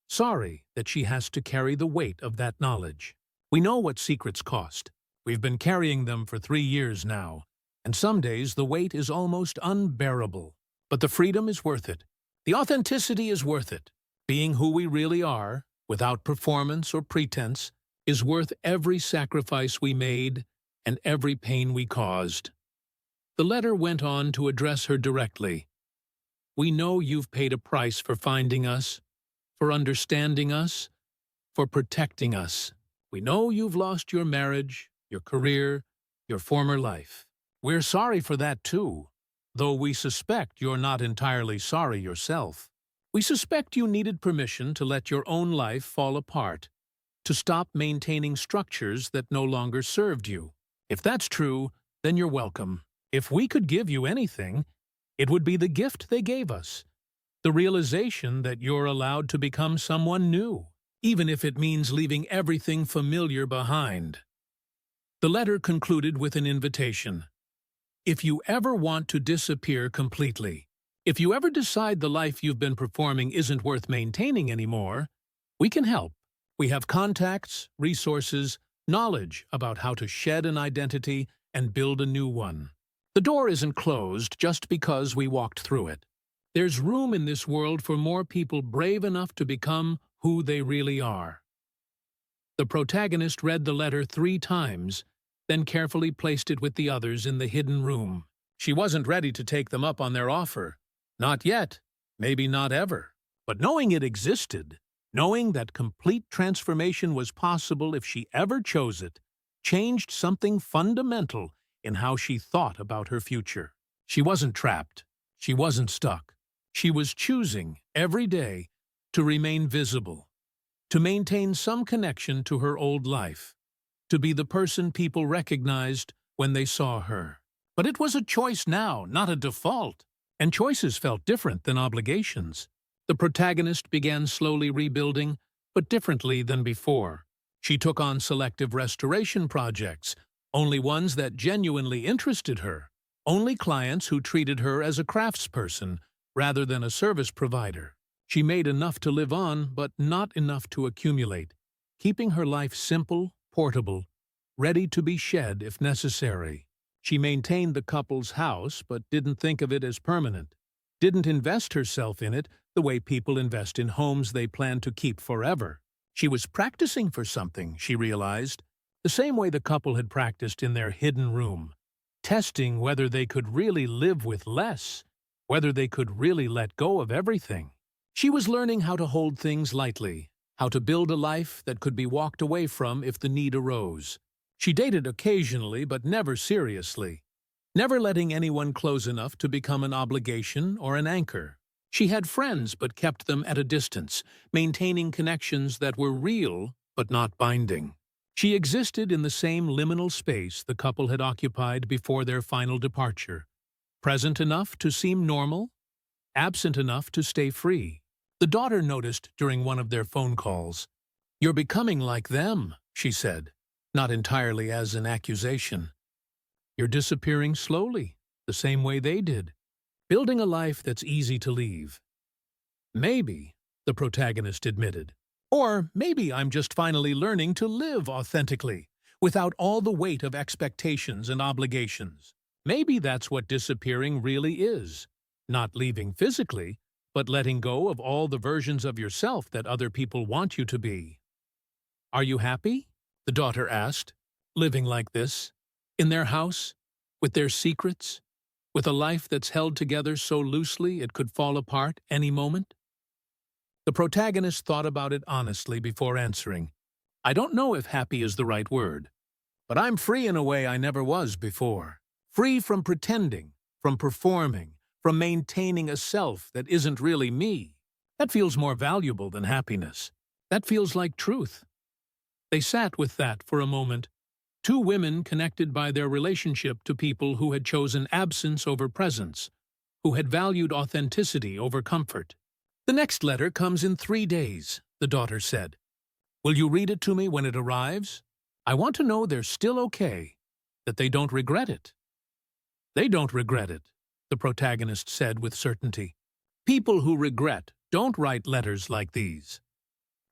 Sorry that she has to carry the weight of that knowledge. We know what secrets cost. We've been carrying them for 3 years now, and some days the weight is almost unbearable. But the freedom is worth it. The authenticity is worth it. Being who we really are, without performance or pretense, is worth every sacrifice we made and every pain we caused. The letter went on to address her directly. We know you've paid a price for finding us, for understanding us, for protecting us. We know you've lost your marriage, your career, your former life. We're sorry for that too, though we suspect you're not entirely sorry yourself. We suspect you needed permission to let your own life fall apart, to stop maintaining structures that no longer served you. If that's true, then you're welcome. If we could give you anything, it would be the gift they gave us, the realization that you're allowed to become someone new, even if it means leaving everything familiar behind. The letter concluded with an invitation. If you ever want to disappear completely, if you ever decide the life you've been performing isn't worth maintaining anymore, we can help. We have contacts, resources, knowledge about how to shed an identity and build a new one. The door isn't closed just because we walked through it. There's room in this world for more people brave enough to become who they really are. The protagonist read the letter 3 times, then carefully placed it with the others in the hidden room. She wasn't ready to take them up on their offer. Not yet, maybe not ever. But knowing it existed, knowing that complete transformation was possible if she ever chose it, changed something fundamental in how she thought about her future. She wasn't trapped. She wasn't stuck. She was choosing, every day, to remain visible, to maintain some connection to her old life, to be the person people recognized when they saw her. But it was a choice now, not a default, and choices felt different than obligations. The protagonist began slowly rebuilding, but differently than before. She took on selective restoration projects, only ones that genuinely interested her, only clients who treated her as a craftsperson rather than a service provider. She made enough to live on, but not enough to accumulate, keeping her life simple, portable, ready to be shed if necessary. She maintained the couple's house, but didn't think of it as permanent, didn't invest herself in it the way people invest in homes they plan to keep forever. She was practicing for something, she realized, the same way the couple had practiced in their hidden room, testing whether they could really live with less, whether they could really let go of everything. She was learning how to hold things lightly, how to build a life that could be walked away from if the need arose. She dated occasionally, but never seriously, never letting anyone close enough to become an obligation or an anchor. She had friends but kept them at a distance, maintaining connections that were real but not binding. She existed in the same liminal space the couple had occupied before their final departure, present enough to seem normal, absent enough to stay free. The daughter noticed during one of their phone calls. "You're becoming like them," she said, not entirely as an accusation. "You're disappearing slowly, the same way they did, building a life that's easy to leave." "Maybe," the protagonist admitted. "Or maybe I'm just finally learning to live authentically, without all the weight of expectations and obligations. Maybe that's what disappearing really is, not leaving physically, but letting go of all the versions of yourself that other people want you to be." "Are you happy?" the daughter asked, "living like this, in their house, with their secrets, with a life that's held together so loosely it could fall apart any moment?" The protagonist thought about it honestly before answering. "I don't know if happy is the right word, but I'm free in a way I never was before. Free from pretending, from performing, from maintaining a self that isn't really me. That feels more valuable than happiness. That feels like truth." They sat with that for a moment, 2 women connected by their relationship to people who had chosen absence over presence, who had valued authenticity over comfort. "The next letter comes in 3 days," the daughter said. Will you read it to me when it arrives? I want to know they're still okay, that they don't regret it. They don't regret it, the protagonist said with certainty. People who regret don't write letters like these.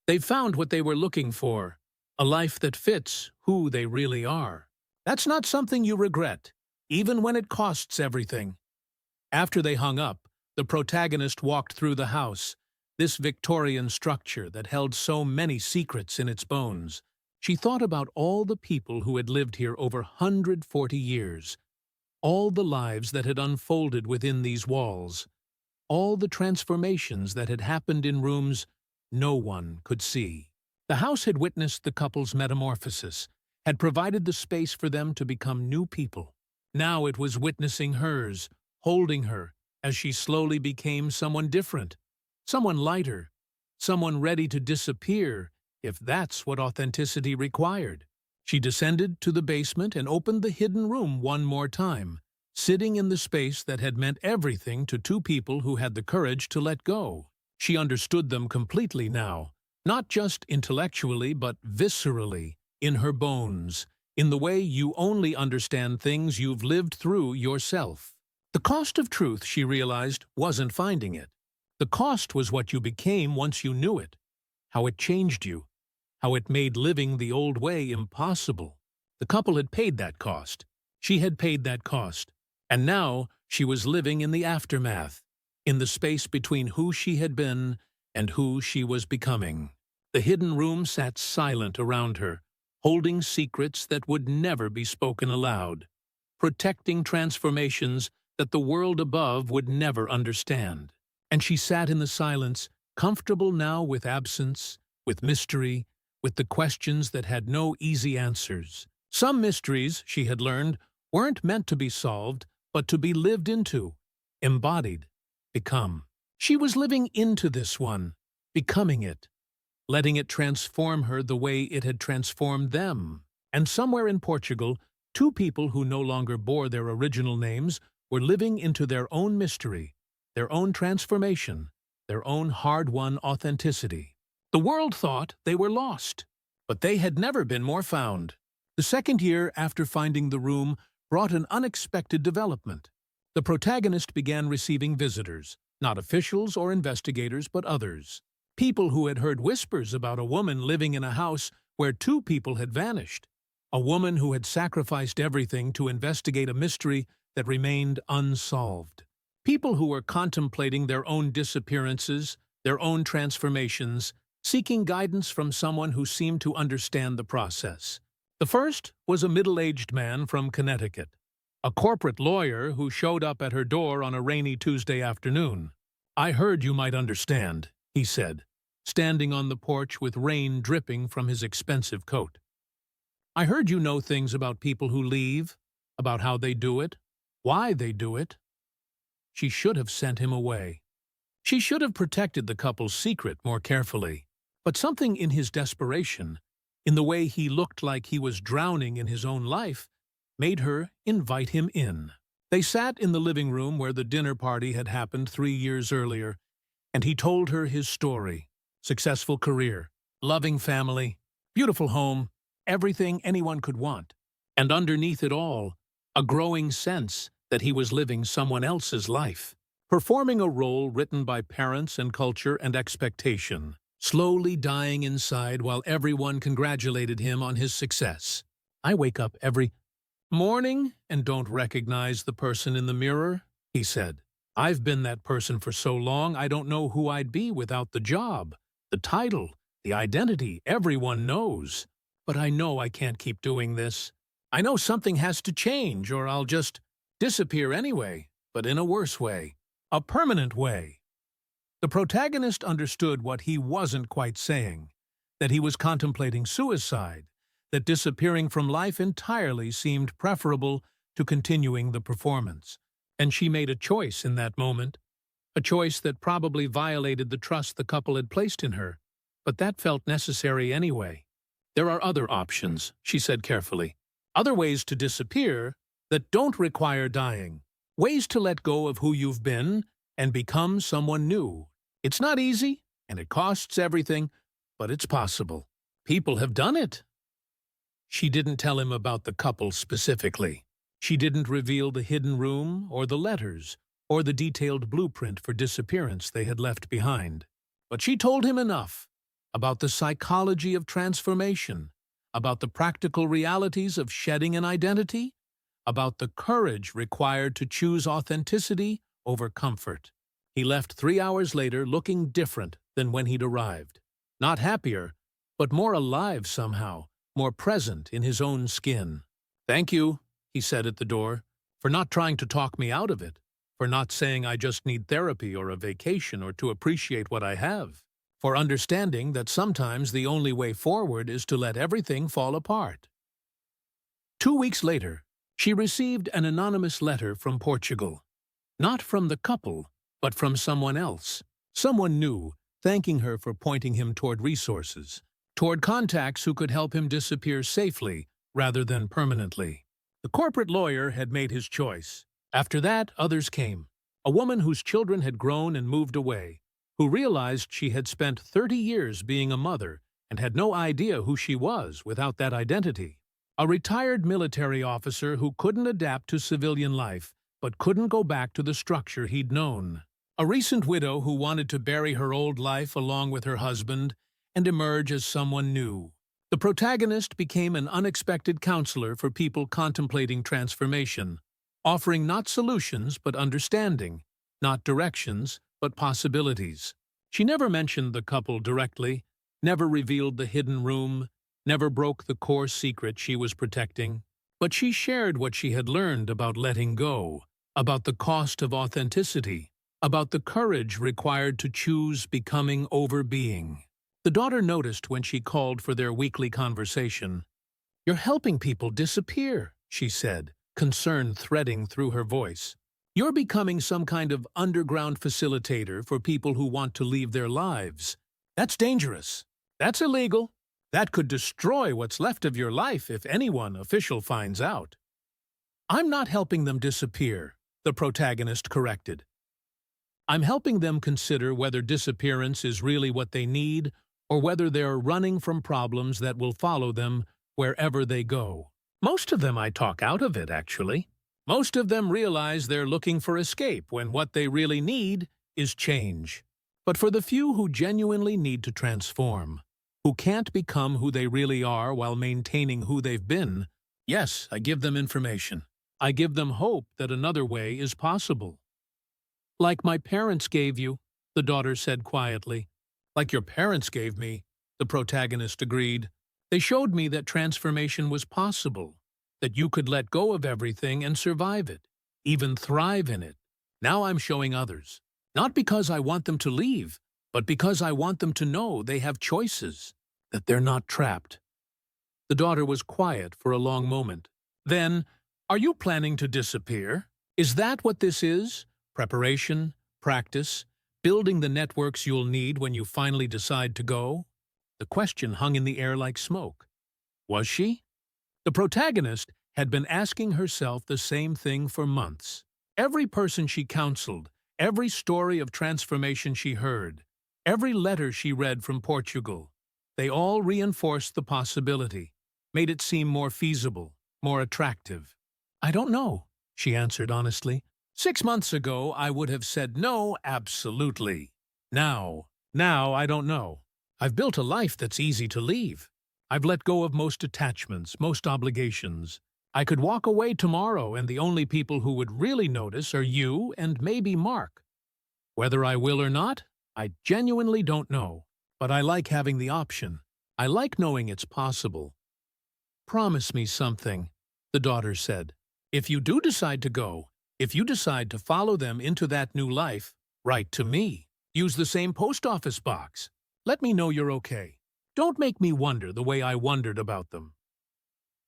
They've found what they were looking for, a life that fits who they really are. That's not something you regret, even when it costs everything. After they hung up, the protagonist walked through the house, this Victorian structure that held so many secrets in its bones. She thought about all the people who had lived here over 140 years, all the lives that had unfolded within these walls, all the transformations that had happened in rooms no one could see. The house had witnessed the couple's metamorphosis, had provided the space for them to become new people. Now it was witnessing hers, holding her, as she slowly became someone different, someone lighter, someone ready to disappear if that's what authenticity required. She descended to the basement and opened the hidden room one more time, sitting in the space that had meant everything to two people who had the courage to let go. She understood them completely now, not just intellectually but viscerally, in her bones, in the way you only understand things you've lived through yourself. The cost of truth, she realized, wasn't finding it. The cost was what you became once you knew it, how it changed you, how it made living the old way impossible. The couple had paid that cost. She had paid that cost. And now she was living in the aftermath, in the space between who she had been and who she was becoming. The hidden room sat silent around her, holding secrets that would never be spoken aloud, protecting transformations that the world above would never understand. And she sat in the silence, comfortable now with absence, with mystery, with the questions that had no easy answers. Some mysteries, she had learned, weren't meant to be solved, but to be lived into, embodied, become. She was living into this one, becoming it, letting it transform her the way it had transformed them. And somewhere in Portugal, two people who no longer bore their original names were living into their own mystery, their own transformation, their own hard-won authenticity. The world thought they were lost, but they had never been more found. The second year after finding the room brought an unexpected development. The protagonist began receiving visitors, not officials or investigators, but others. People who had heard whispers about a woman living in a house where two people had vanished. A woman who had sacrificed everything to investigate a mystery that remained unsolved. People who were contemplating their own disappearances, their own transformations, seeking guidance from someone who seemed to understand the process. The first was a middle-aged man from Connecticut, a corporate lawyer who showed up at her door on a rainy Tuesday afternoon. "I heard you might understand," he said, standing on the porch with rain dripping from his expensive coat. "I heard you know things about people who leave, about how they do it, why they do it." She should have sent him away. She should have protected the couple's secret more carefully. But something in his desperation, in the way he looked like he was drowning in his own life, made her invite him in. They sat in the living room where the dinner party had happened 3 years earlier, and he told her his story. Successful career, loving family, beautiful home, everything anyone could want. And underneath it all, a growing sense that he was living someone else's life, performing a role written by parents and culture and expectation, slowly dying inside while everyone congratulated him on his success. "I wake up every morning and don't recognize the person in the mirror," he said. "I've been that person for so long I don't know who I'd be without the job, the title, the identity everyone knows. But I know I can't keep doing this. I know something has to change or I'll just disappear anyway, but in a worse way, a permanent way." The protagonist understood what he wasn't quite saying, that he was contemplating suicide, that disappearing from life entirely seemed preferable to continuing the performance. And she made a choice in that moment, a choice that probably violated the trust the couple had placed in her, but that felt necessary anyway. "There are other options," she said carefully. "Other ways to disappear that don't require dying. Ways to let go of who you've been and become someone new. It's not easy, and it costs everything, but it's possible." People have done it. She didn't tell him about the couple specifically. She didn't reveal the hidden room or the letters or the detailed blueprint for disappearance they had left behind. But she told him enough about the psychology of transformation, about the practical realities of shedding an identity, about the courage required to choose authenticity over comfort. He left 3 hours later looking different than when he'd arrived. Not happier, but more alive somehow, more present in his own skin. "Thank you," he said at the door, "for not trying to talk me out of it, for not saying I just need therapy or a vacation or to appreciate what I have, for understanding that sometimes the only way forward is to let everything fall apart." 2 weeks later, she received an anonymous letter from Portugal. Not from the couple, but from someone else. Someone new, thanking her for pointing him toward resources, toward contacts who could help him disappear safely rather than permanently. The corporate lawyer had made his choice. After that, others came. A woman whose children had grown and moved away, who realized she had spent 30 years being a mother and had no idea who she was without that identity. A retired military officer who couldn't adapt to civilian life, but couldn't go back to the structure he'd known. A recent widow who wanted to bury her old life along with her husband and emerge as someone new. The protagonist became an unexpected counselor for people contemplating transformation, offering not solutions but understanding, not directions but possibilities. She never mentioned the couple directly, never revealed the hidden room, never broke the core secret she was protecting, but she shared what she had learned about letting go, about the cost of authenticity, about the courage required to choose becoming over being. The daughter noticed when she called for their weekly conversation. "You're helping people disappear," she said, concern threading through her voice. "You're becoming some kind of underground facilitator for people who want to leave their lives. That's dangerous. That's illegal. That could destroy what's left of your life if anyone official finds out." "I'm not helping them disappear," the protagonist corrected. "I'm helping them consider whether disappearance is really what they need or whether they're running from problems that will follow them wherever they go. Most of them I talk out of it, actually. Most of them realize they're looking for escape when what they really need is change. But for the few who genuinely need to transform, who can't become who they really are while maintaining who they've been, yes, I give them information. I give them hope that another way is possible." "Like my parents gave you," the daughter said quietly. "Like your parents gave me," the protagonist agreed. "They showed me that transformation was possible, that you could let go of everything and survive it, even thrive in it. Now I'm showing others. Not because I want them to leave, but because I want them to know they have choices, that they're not trapped." The daughter was quiet for a long moment. Then, "Are you planning to disappear? Is that what this is? Preparation, practice, building the networks you'll need when you finally decide to go?" The question hung in the air like smoke. Was she? The protagonist had been asking herself the same thing for months. Every person she counseled, every story of transformation she heard, every letter she read from Portugal, they all reinforced the possibility, made it seem more feasible, more attractive. "I don't know," she answered honestly. 6 months ago, I would have said no, absolutely. Now I don't know. I've built a life that's easy to leave. I've let go of most attachments, most obligations. I could walk away tomorrow and the only people who would really notice are you and maybe Mark. Whether I will or not, I genuinely don't know. But I like having the option. I like knowing it's possible." "Promise me something," the daughter said. "If you do decide to go, if you decide to follow them into that new life, write to me. Use the same post office box. Let me know you're okay. Don't make me wonder the way I wondered about them."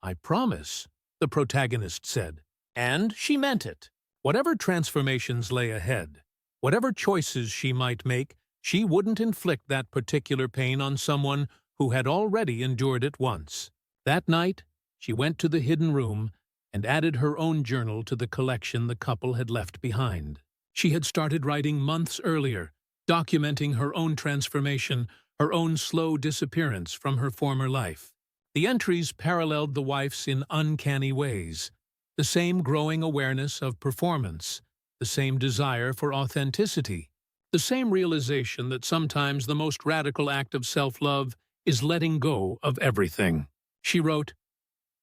"I promise," the protagonist said. And she meant it. Whatever transformations lay ahead, whatever choices she might make, she wouldn't inflict that particular pain on someone who had already endured it once. That night, she went to the hidden room and added her own journal to the collection the couple had left behind. She had started writing months earlier, documenting her own transformation, her own slow disappearance from her former life. The entries paralleled the wife's in uncanny ways, the same growing awareness of performance, the same desire for authenticity, the same realization that sometimes the most radical act of self-love is letting go of everything. She wrote,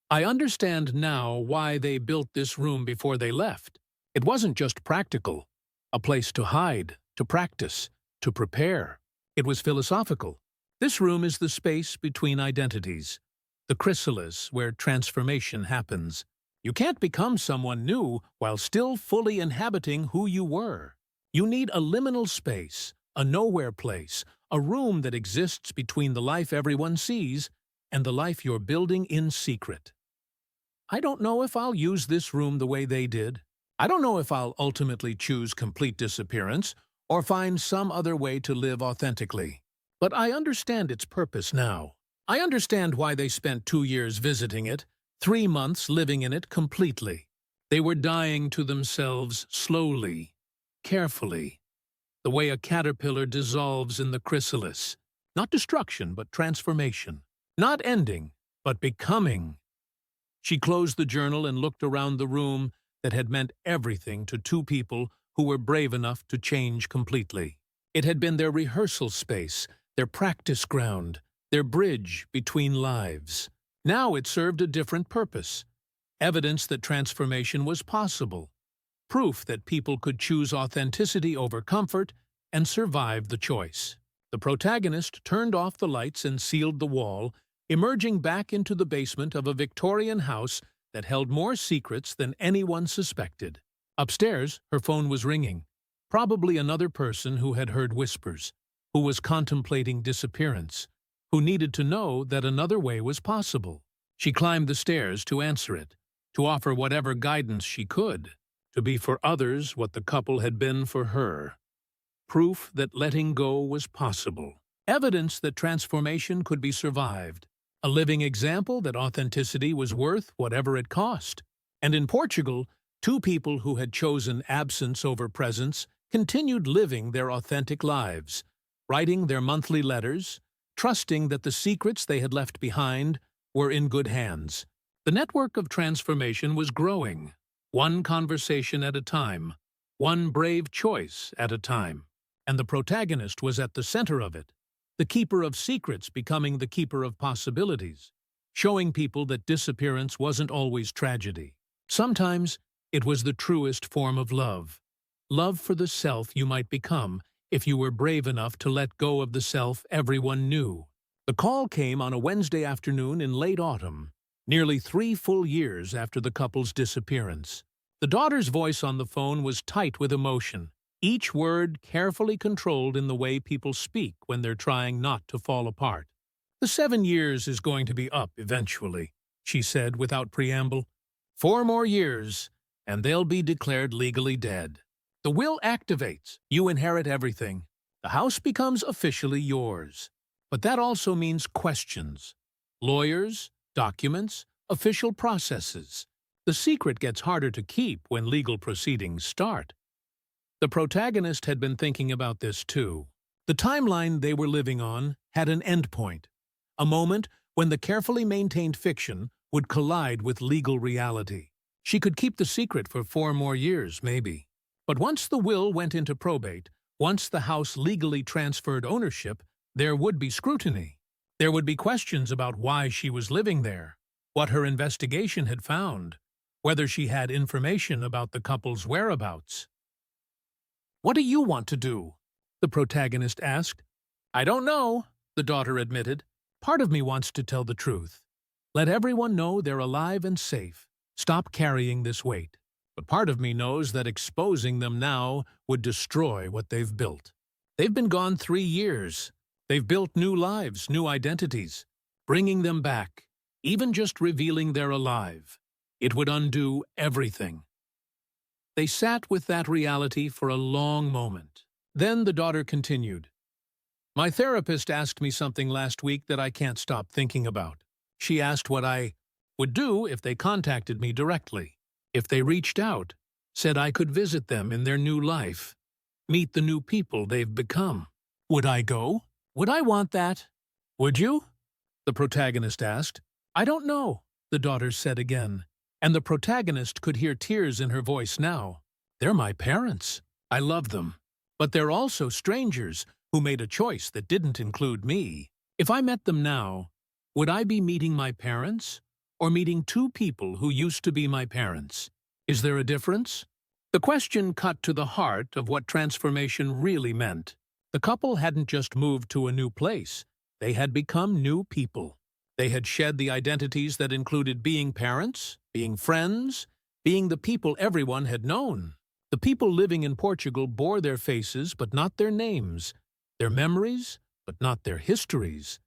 "I understand now why they built this room before they left. It wasn't just practical, a place to hide, to practice, to prepare. It was philosophical. This room is the space between identities, the chrysalis where transformation happens. You can't become someone new while still fully inhabiting who you were. You need a liminal space, a nowhere place, a room that exists between the life everyone sees and the life you're building in secret. I don't know if I'll use this room the way they did. I don't know if I'll ultimately choose complete disappearance or find some other way to live authentically. But I understand its purpose now. I understand why they spent 2 years visiting it, 3 months living in it completely. They were dying to themselves slowly, carefully, the way a caterpillar dissolves in the chrysalis. Not destruction, but transformation. Not ending, but becoming." She closed the journal and looked around the room that had meant everything to 2 people who were brave enough to change completely. It had been their rehearsal space, their practice ground, their bridge between lives. Now it served a different purpose. Evidence that transformation was possible. Proof that people could choose authenticity over comfort and survive the choice. The protagonist turned off the lights and sealed the wall, emerging back into the basement of a Victorian house that held more secrets than anyone suspected. Upstairs, her phone was ringing. Probably another person who had heard whispers, who was contemplating disappearance, who needed to know that another way was possible. She climbed the stairs to answer it, to offer whatever guidance she could, to be for others what the couple had been for her. Proof that letting go was possible. Evidence that transformation could be survived. A living example that authenticity was worth whatever it cost. And in Portugal, 2 people who had chosen absence over presence continued living their authentic lives, writing their monthly letters, trusting that the secrets they had left behind were in good hands. The network of transformation was growing, one conversation at a time, one brave choice at a time. And the protagonist was at the center of it, the keeper of secrets becoming the keeper of possibilities, showing people that disappearance wasn't always tragedy. Sometimes it was the truest form of love. Love for the self you might become if you were brave enough to let go of the self everyone knew. The call came on a Wednesday afternoon in late autumn, nearly 3 full years after the couple's disappearance. The daughter's voice on the phone was tight with emotion, each word carefully controlled in the way people speak when they're trying not to fall apart. "The 7 years is going to be up eventually," she said without preamble. "4 more years, and they'll be declared legally dead. The will activates. You inherit everything. The house becomes officially yours. But that also means questions. Lawyers, documents, official processes. The secret gets harder to keep when legal proceedings start." The protagonist had been thinking about this too. The timeline they were living on had an endpoint, a moment when the carefully maintained fiction would collide with legal reality. She could keep the secret for 4 more years, maybe. But once the will went into probate, once the house legally transferred ownership, there would be scrutiny. There would be questions about why she was living there, what her investigation had found, whether she had information about the couple's whereabouts. "What do you want to do?" the protagonist asked. "I don't know," the daughter admitted. "Part of me wants to tell the truth. Let everyone know they're alive and safe. Stop carrying this weight. But part of me knows that exposing them now would destroy what they've built. They've been gone 3 years. They've built new lives, new identities. Bringing them back, even just revealing they're alive, it would undo everything." They sat with that reality for a long moment. Then the daughter continued. "My therapist asked me something last week that I can't stop thinking about. She asked what I would do if they contacted me directly, if they reached out, said I could visit them in their new life, meet the new people they've become. Would I go? Would I want that? Would you? The protagonist asked. I don't know, the daughter said again, and the protagonist could hear tears in her voice now. They're my parents. I love them. But they're also strangers who made a choice that didn't include me. If I met them now, would I be meeting my parents or meeting two people who used to be my parents? Is there a difference? The question cut to the heart of what transformation really meant. The couple hadn't just moved to a new place. They had become new people. They had shed the identities that included being parents, being friends, being the people everyone had known. The people living in Portugal bore their faces but not their names, their memories but not their histories,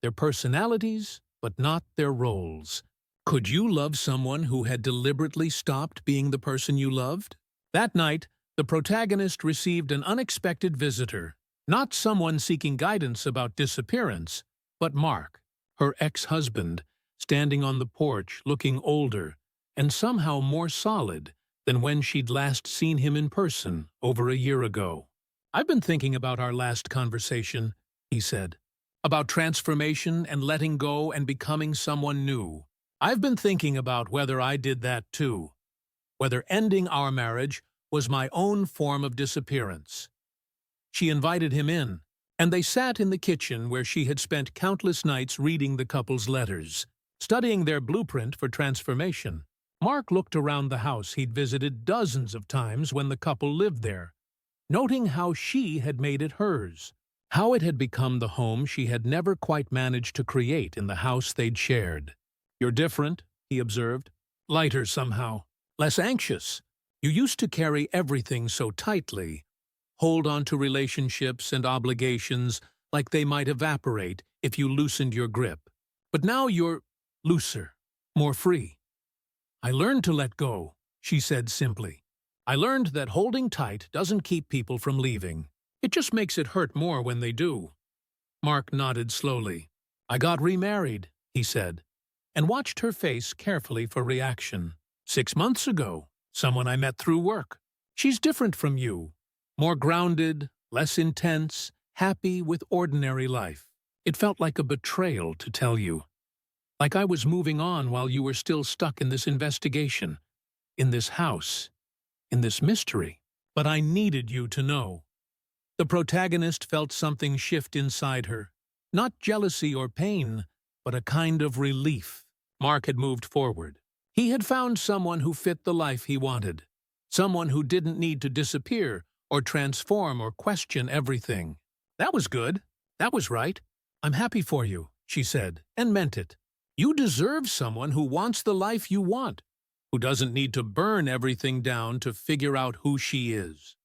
their personalities but not their roles. Could you love someone who had deliberately stopped being the person you loved? That night, the protagonist received an unexpected visitor. Not someone seeking guidance about disappearance, but Mark, her ex-husband, standing on the porch looking older and somehow more solid than when she'd last seen him in person over a year ago. I've been thinking about our last conversation, he said, about transformation and letting go and becoming someone new. I've been thinking about whether I did that too, whether ending our marriage was my own form of disappearance. She invited him in, and they sat in the kitchen where she had spent countless nights reading the couple's letters, studying their blueprint for transformation. Mark looked around the house he'd visited dozens of times when the couple lived there, noting how she had made it hers, how it had become the home she had never quite managed to create in the house they'd shared. You're different, he observed. Lighter somehow, less anxious. You used to carry everything so tightly, hold on to relationships and obligations like they might evaporate if you loosened your grip. But now you're looser, more free. I learned to let go, she said simply. I learned that holding tight doesn't keep people from leaving. It just makes it hurt more when they do. Mark nodded slowly. I got remarried, he said, and watched her face carefully for reaction. 6 months ago, someone I met through work. She's different from you. More grounded, less intense, happy with ordinary life. It felt like a betrayal to tell you. Like I was moving on while you were still stuck in this investigation, in this house, in this mystery. But I needed you to know. The protagonist felt something shift inside her. Not jealousy or pain, but a kind of relief. Mark had moved forward. He had found someone who fit the life he wanted. Someone who didn't need to disappear or transform or question everything. That was good. That was right. I'm happy for you, she said, and meant it. You deserve someone who wants the life you want, who doesn't need to burn everything down to figure out who she is.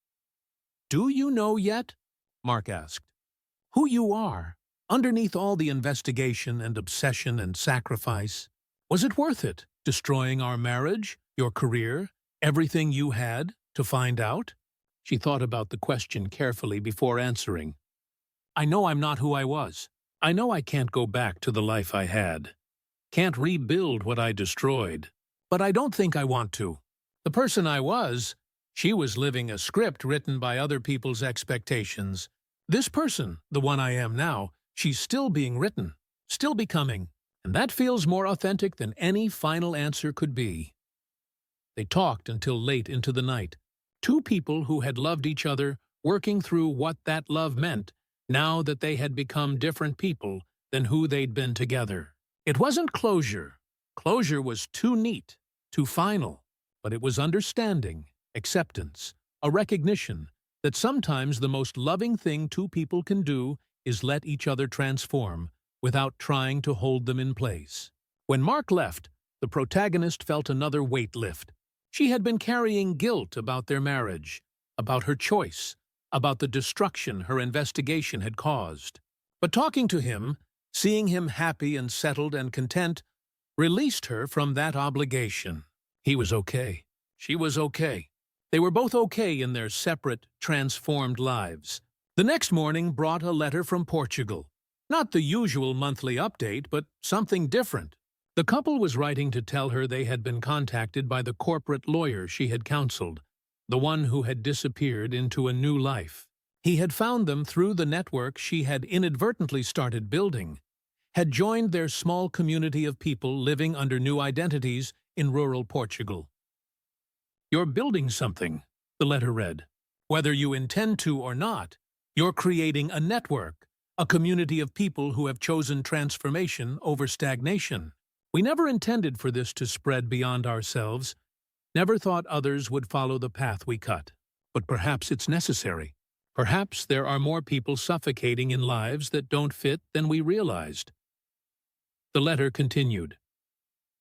Do you know yet? Mark asked. Who you are, underneath all the investigation and obsession and sacrifice? Was it worth it, destroying our marriage, your career, everything you had, to find out? She thought about the question carefully before answering. I know I'm not who I was. I know I can't go back to the life I had. Can't rebuild what I destroyed. But I don't think I want to. The person I was, she was living a script written by other people's expectations. This person, the one I am now, she's still being written, still becoming, and that feels more authentic than any final answer could be. They talked until late into the night. Two people who had loved each other, working through what that love meant, now that they had become different people than who they'd been together. It wasn't closure. Closure was too neat, too final, but it was understanding, acceptance, a recognition that sometimes the most loving thing two people can do is let each other transform without trying to hold them in place. When Mark left, the protagonist felt another weight lift. She had been carrying guilt about their marriage, about her choice, about the destruction her investigation had caused. But talking to him, seeing him happy and settled and content, released her from that obligation. He was okay. She was okay. They were both okay in their separate, transformed lives. The next morning brought a letter from Portugal. Not the usual monthly update, but something different. The couple was writing to tell her they had been contacted by the corporate lawyer she had counseled, the one who had disappeared into a new life. He had found them through the network she had inadvertently started building, had joined their small community of people living under new identities in rural Portugal. "You're building something," the letter read. "Whether you intend to or not, you're creating a network, a community of people who have chosen transformation over stagnation. We never intended for this to spread beyond ourselves, never thought others would follow the path we cut. But perhaps it's necessary. Perhaps there are more people suffocating in lives that don't fit than we realized." The letter continued.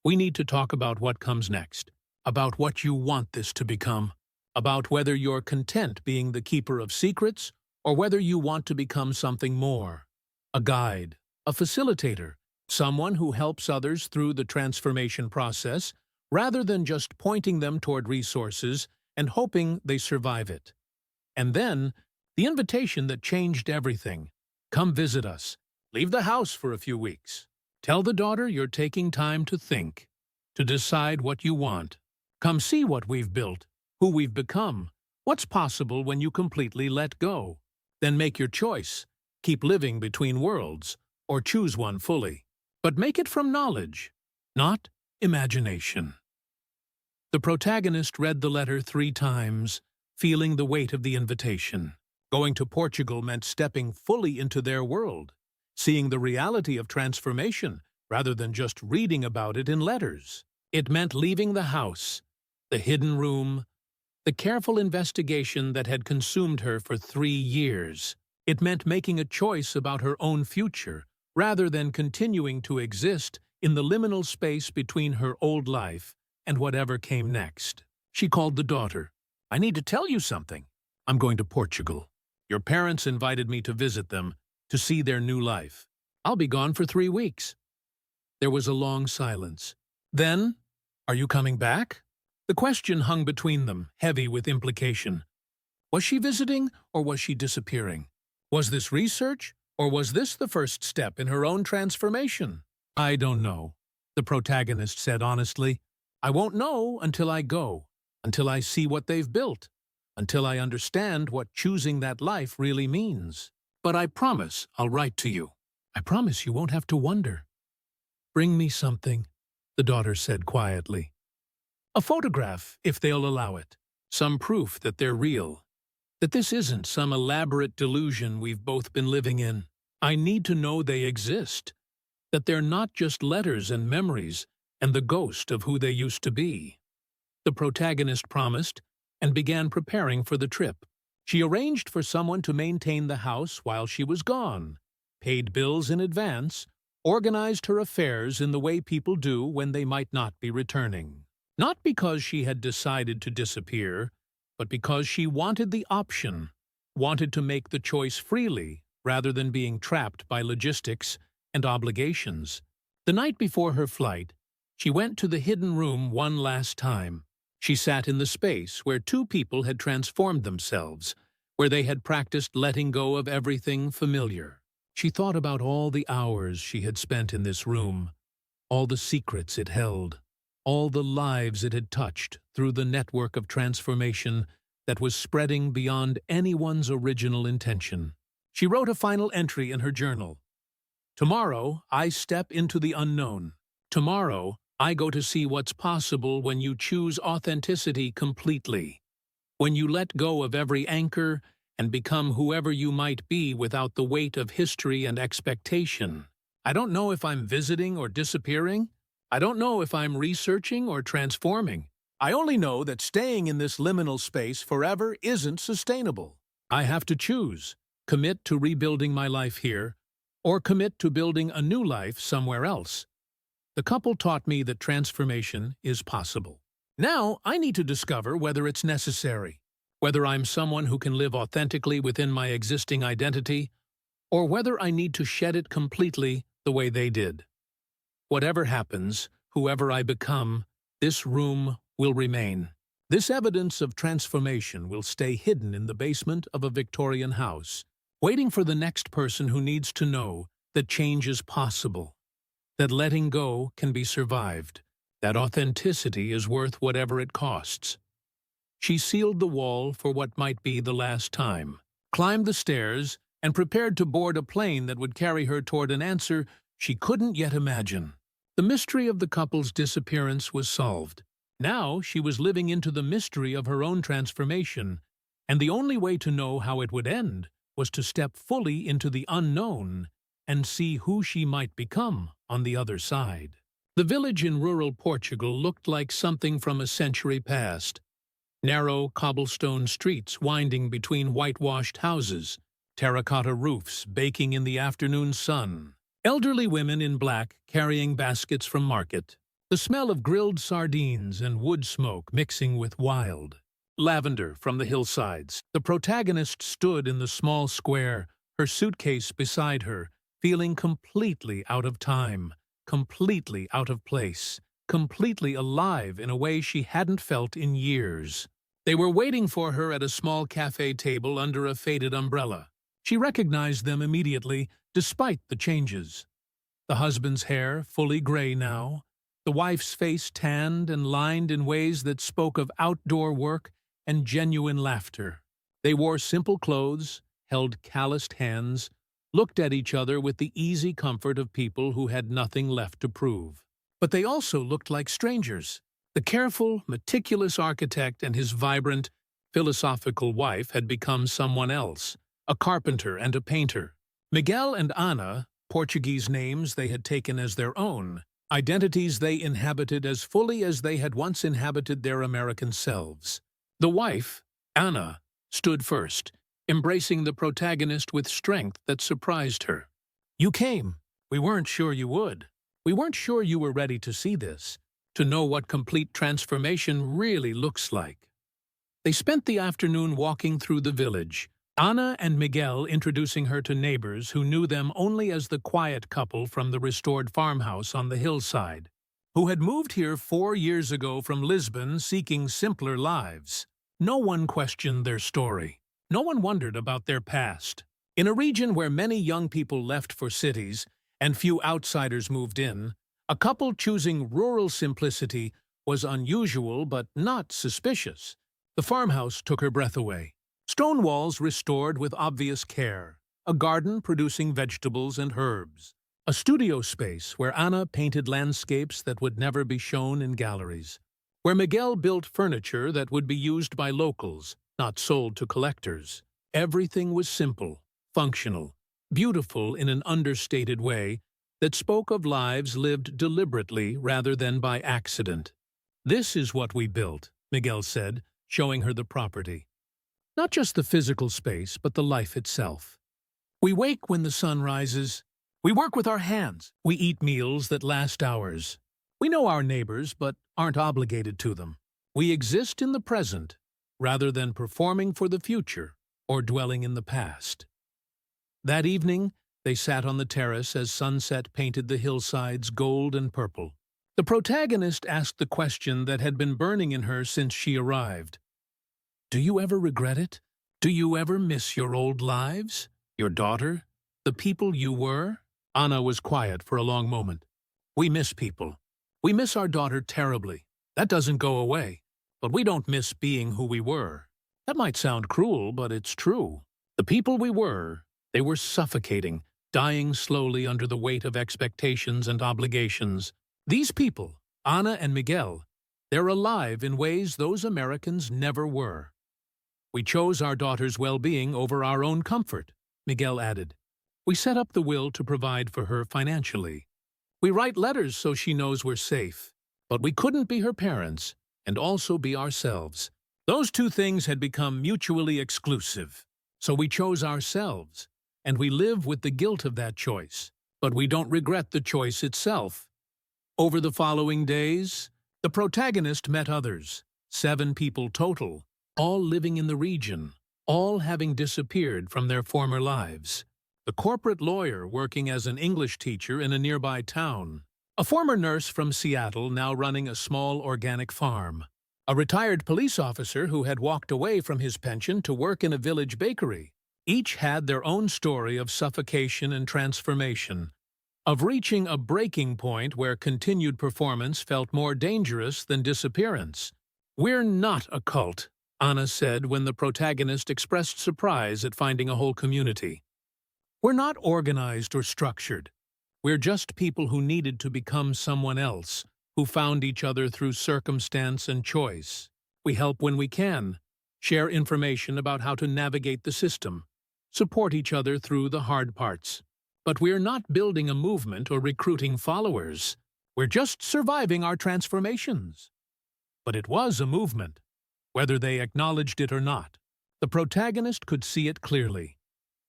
"We need to talk about what comes next, about what you want this to become, about whether you're content being the keeper of secrets or whether you want to become something more, a guide, a facilitator, someone who helps others through the transformation process rather than just pointing them toward resources and hoping they survive it. And then, the invitation that changed everything. Come visit us. Leave the house for a few weeks. Tell the daughter you're taking time to think, to decide what you want. Come see what we've built, who we've become, what's possible when you completely let go. Then make your choice. Keep living between worlds, or choose one fully. But make it from knowledge, not imagination." The protagonist read the letter 3 times, feeling the weight of the invitation. Going to Portugal meant stepping fully into their world, seeing the reality of transformation rather than just reading about it in letters. It meant leaving the house, the hidden room, the careful investigation that had consumed her for 3 years. It meant making a choice about her own future rather than continuing to exist in the liminal space between her old life and whatever came next. She called the daughter. "I need to tell you something. I'm going to Portugal. Your parents invited me to visit them, to see their new life. I'll be gone for 3 weeks." There was a long silence. Then, "Are you coming back?" The question hung between them, heavy with implication. Was she visiting or was she disappearing? Was this research or was this the first step in her own transformation? "I don't know," the protagonist said honestly. "I won't know until I go, until I see what they've built, until I understand what choosing that life really means. But I promise I'll write to you. I promise you won't have to wonder." "Bring me something," the daughter said quietly. "A photograph, if they'll allow it. Some proof that they're real. That this isn't some elaborate delusion we've both been living in. I need to know they exist. That they're not just letters and memories and the ghost of who they used to be." The protagonist promised and began preparing for the trip. She arranged for someone to maintain the house while she was gone, paid bills in advance, organized her affairs in the way people do when they might not be returning. Not because she had decided to disappear, but because she wanted the option, wanted to make the choice freely rather than being trapped by logistics and obligations. The night before her flight, she went to the hidden room one last time. She sat in the space where 2 people had transformed themselves, where they had practiced letting go of everything familiar. She thought about all the hours she had spent in this room, all the secrets it held, all the lives it had touched through the network of transformation that was spreading beyond anyone's original intention. She wrote a final entry in her journal. "Tomorrow, I step into the unknown. Tomorrow, I go to see what's possible when you choose authenticity completely. When you let go of every anchor and become whoever you might be without the weight of history and expectation. I don't know if I'm visiting or disappearing. I don't know if I'm researching or transforming. I only know that staying in this liminal space forever isn't sustainable. I have to choose, commit to rebuilding my life here, or commit to building a new life somewhere else. The couple taught me that transformation is possible. Now I need to discover whether it's necessary, whether I'm someone who can live authentically within my existing identity, or whether I need to shed it completely the way they did. Whatever happens, whoever I become, this room will remain. This evidence of transformation will stay hidden in the basement of a Victorian house, waiting for the next person who needs to know that change is possible, that letting go can be survived, that authenticity is worth whatever it costs. She sealed the wall for what might be the last time, climbed the stairs, and prepared to board a plane that would carry her toward an answer she couldn't yet imagine. The mystery of the couple's disappearance was solved. Now she was living into the mystery of her own transformation, and the only way to know how it would end was to step fully into the unknown and see who she might become on the other side. The village in rural Portugal looked like something from a century past. Narrow cobblestone streets winding between whitewashed houses, terracotta roofs baking in the afternoon sun. Elderly women in black carrying baskets from market. The smell of grilled sardines and wood smoke mixing with wild lavender from the hillsides. The protagonist stood in the small square, her suitcase beside her, feeling completely out of time, completely out of place, completely alive in a way she hadn't felt in years. They were waiting for her at a small cafe table under a faded umbrella. She recognized them immediately, despite the changes. The husband's hair, fully gray now, the wife's face tanned and lined in ways that spoke of outdoor work and genuine laughter. They wore simple clothes, held calloused hands, looked at each other with the easy comfort of people who had nothing left to prove. But they also looked like strangers. The careful, meticulous architect and his vibrant, philosophical wife had become someone else, a carpenter and a painter. Miguel and Ana, Portuguese names they had taken as their own, identities they inhabited as fully as they had once inhabited their American selves. The wife, Ana, stood first, embracing the protagonist with strength that surprised her. "You came. We weren't sure you would. We weren't sure you were ready to see this, to know what complete transformation really looks like." They spent the afternoon walking through the village, Ana and Miguel introducing her to neighbors who knew them only as the quiet couple from the restored farmhouse on the hillside, who had moved here 4 years ago from Lisbon seeking simpler lives. No one questioned their story. No one wondered about their past. In a region where many young people left for cities and few outsiders moved in, a couple choosing rural simplicity was unusual but not suspicious. The farmhouse took her breath away. Stone walls restored with obvious care, a garden producing vegetables and herbs, a studio space where Ana painted landscapes that would never be shown in galleries, where Miguel built furniture that would be used by locals, not sold to collectors. Everything was simple, functional, beautiful in an understated way that spoke of lives lived deliberately rather than by accident. "This is what we built," Miguel said, showing her the property. "Not just the physical space, but the life itself. We wake when the sun rises. We work with our hands. We eat meals that last hours. We know our neighbors, but aren't obligated to them. We exist in the present, rather than performing for the future or dwelling in the past." That evening, they sat on the terrace as sunset painted the hillsides gold and purple. The protagonist asked the question that had been burning in her since she arrived. "Do you ever regret it? Do you ever miss your old lives? Your daughter? The people you were?" Ana was quiet for a long moment. "We miss people. We miss our daughter terribly. That doesn't go away. But we don't miss being who we were. That might sound cruel, but it's true. The people we were, they were suffocating, dying slowly under the weight of expectations and obligations. These people, Ana and Miguel, they're alive in ways those Americans never were. We chose our daughter's well-being over our own comfort," Miguel added. "We set up the will to provide for her financially. We write letters so she knows we're safe. But we couldn't be her parents and also be ourselves. Those two things had become mutually exclusive. So we chose ourselves, and we live with the guilt of that choice. But we don't regret the choice itself." Over the following days, the protagonist met others, 7 people total, all living in the region, all having disappeared from their former lives. The corporate lawyer working as an English teacher in a nearby town, a former nurse from Seattle now running a small organic farm, a retired police officer who had walked away from his pension to work in a village bakery. Each had their own story of suffocation and transformation, of reaching a breaking point where continued performance felt more dangerous than disappearance. "We're not a cult," Anna said when the protagonist expressed surprise at finding a whole community. We're not organized or structured. We're just people who needed to become someone else, who found each other through circumstance and choice. We help when we can, share information about how to navigate the system, support each other through the hard parts. But we're not building a movement or recruiting followers. We're just surviving our transformations. But it was a movement, whether they acknowledged it or not. The protagonist could see it clearly.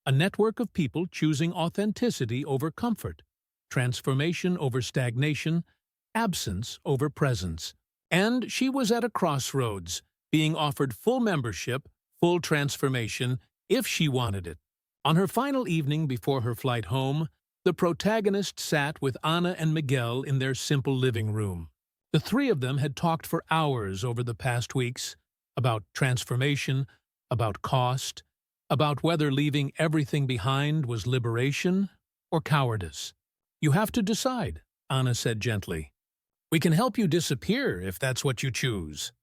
A network of people choosing authenticity over comfort, transformation over stagnation, absence over presence. And she was at a crossroads, being offered full membership, full transformation, if she wanted it. On her final evening before her flight home, the protagonist sat with Anna and Miguel in their simple living room. The three of them had talked for hours over the past weeks about transformation, about cost, about whether leaving everything behind was liberation or cowardice. You have to decide, Anna said gently. We can help you disappear if that's what you choose.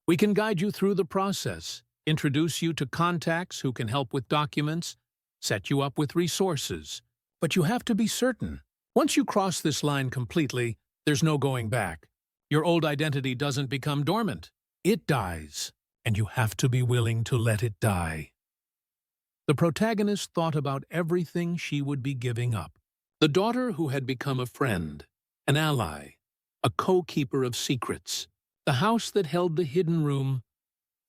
We can guide you through the process, introduce you to contacts who can help with documents, set you up with resources. But you have to be certain. Once you cross this line completely, there's no going back. Your old identity doesn't become dormant. It dies, and you have to be willing to let it die. The protagonist thought about everything she would be giving up. The daughter who had become a friend, an ally, a co-keeper of secrets, the house that held the hidden room,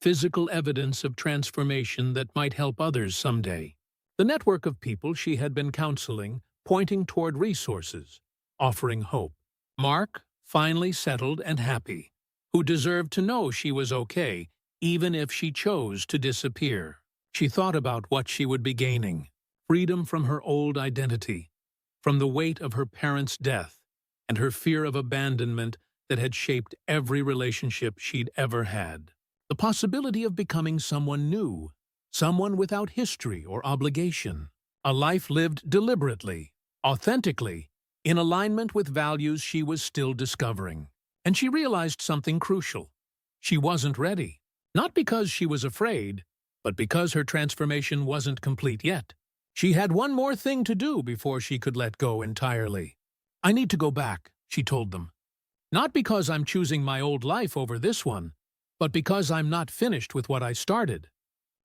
physical evidence of transformation that might help others someday. The network of people she had been counseling, pointing toward resources, offering hope. Mark, finally settled and happy, who deserved to know she was okay, even if she chose to disappear. She thought about what she would be gaining: freedom from her old identity, from the weight of her parents' death, and her fear of abandonment that had shaped every relationship she'd ever had. The possibility of becoming someone new, someone without history or obligation. A life lived deliberately, authentically, in alignment with values she was still discovering. And she realized something crucial. She wasn't ready. Not because she was afraid, but because her transformation wasn't complete yet. She had one more thing to do before she could let go entirely. I need to go back, she told them. Not because I'm choosing my old life over this one, but because I'm not finished with what I started.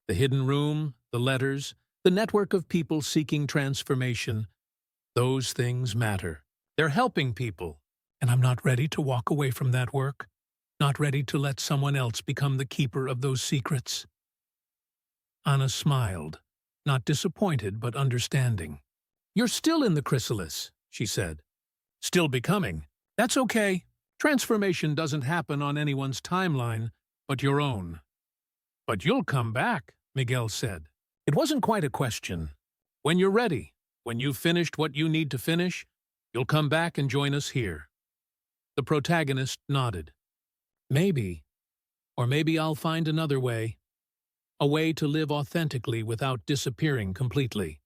The hidden room, the letters, the network of people seeking transformation, those things matter. They're helping people, and I'm not ready to walk away from that work, not ready to let someone else become the keeper of those secrets. Anna smiled, not disappointed but understanding. You're still in the chrysalis, she said. Still becoming. That's okay. Transformation doesn't happen on anyone's timeline, but your own. But you'll come back, Miguel said. It wasn't quite a question. When you're ready, when you've finished what you need to finish, you'll come back and join us here. The protagonist nodded. Maybe. Or maybe I'll find another way. A way to live authentically without disappearing completely.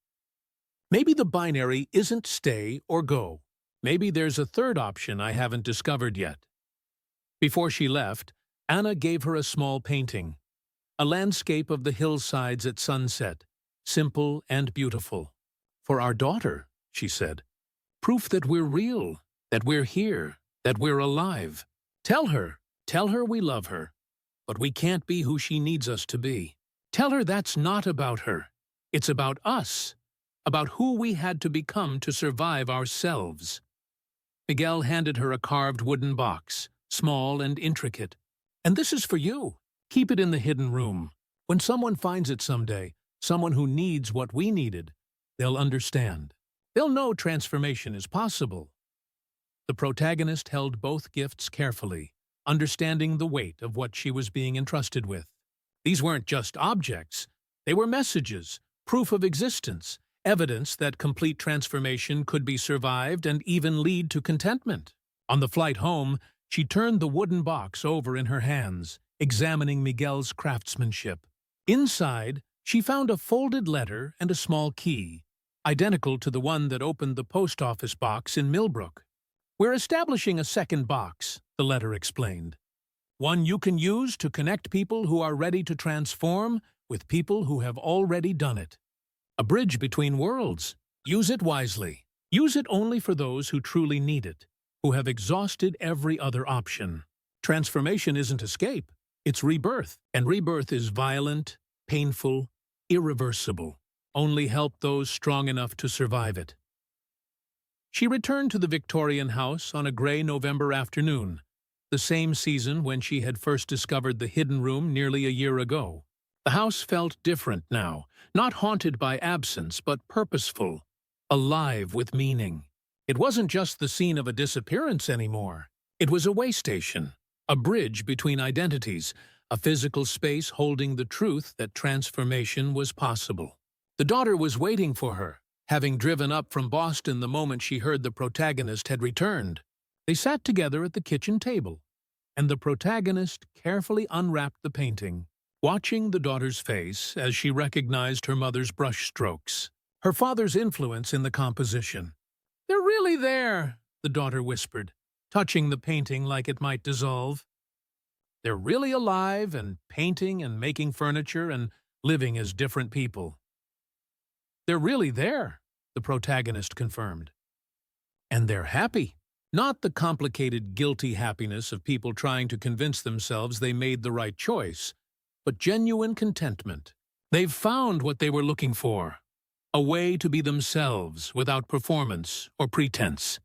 Maybe the binary isn't stay or go. Maybe there's a third option I haven't discovered yet. Before she left, Anna gave her a small painting. A landscape of the hillsides at sunset, simple and beautiful. For our daughter, she said. Proof that we're real, that we're here, that we're alive. Tell her we love her, but we can't be who she needs us to be. Tell her that's not about her. It's about us, about who we had to become to survive ourselves. Miguel handed her a carved wooden box, small and intricate. And this is for you. Keep it in the hidden room. When someone finds it someday, someone who needs what we needed, they'll understand. They'll know transformation is possible. The protagonist held both gifts carefully, understanding the weight of what she was being entrusted with. These weren't just objects. They were messages, proof of existence, evidence that complete transformation could be survived and even lead to contentment. On the flight home, she turned the wooden box over in her hands, examining Miguel's craftsmanship. Inside, she found a folded letter and a small key, identical to the one that opened the post office box in Millbrook. We're establishing a second box, the letter explained. one you can use to connect people who are ready to transform with people who have already done it. A bridge between worlds. Use it wisely. Use it only for those who truly need it, who have exhausted every other option. Transformation isn't escape, it's rebirth. And rebirth is violent, painful, irreversible. Only help those strong enough to survive it. She returned to the Victorian house on a grey November afternoon, the same season when she had first discovered the hidden room nearly a year ago. The house felt different now, not haunted by absence, but purposeful, alive with meaning. It wasn't just the scene of a disappearance anymore. It was a way station, a bridge between identities, a physical space holding the truth that transformation was possible. The daughter was waiting for her, having driven up from Boston the moment she heard the protagonist had returned. They sat together at the kitchen table, and the protagonist carefully unwrapped the painting, watching the daughter's face as she recognized her mother's brushstrokes, her father's influence in the composition. "They're really there," the daughter whispered, touching the painting like it might dissolve. "They're really alive and painting and making furniture and living as different people." "They're really there," the protagonist confirmed. "And they're happy. Not the complicated, guilty happiness of people trying to convince themselves they made the right choice, but genuine contentment. They've found what they were looking for, a way to be themselves without performance or pretense."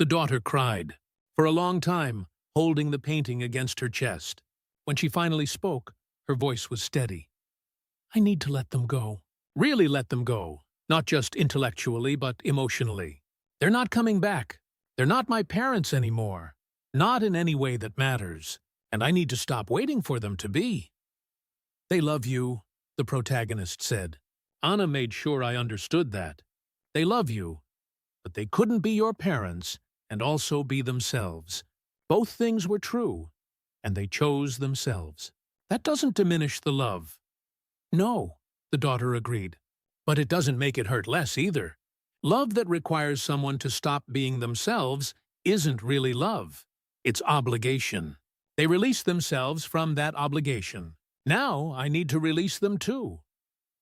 The daughter cried, for a long time, holding the painting against her chest. When she finally spoke, her voice was steady. "I need to let them go. Really let them go, not just intellectually but emotionally. They're not coming back. They're not my parents anymore, not in any way that matters, and I need to stop waiting for them to be." "They love you," the protagonist said. Anna made sure I understood that. "They love you, but they couldn't be your parents and also be themselves. Both things were true, and they chose themselves. That doesn't diminish the love." "No," the daughter agreed, "but it doesn't make it hurt less either. Love that requires someone to stop being themselves isn't really love. It's obligation. They release themselves from that obligation. Now I need to release them too."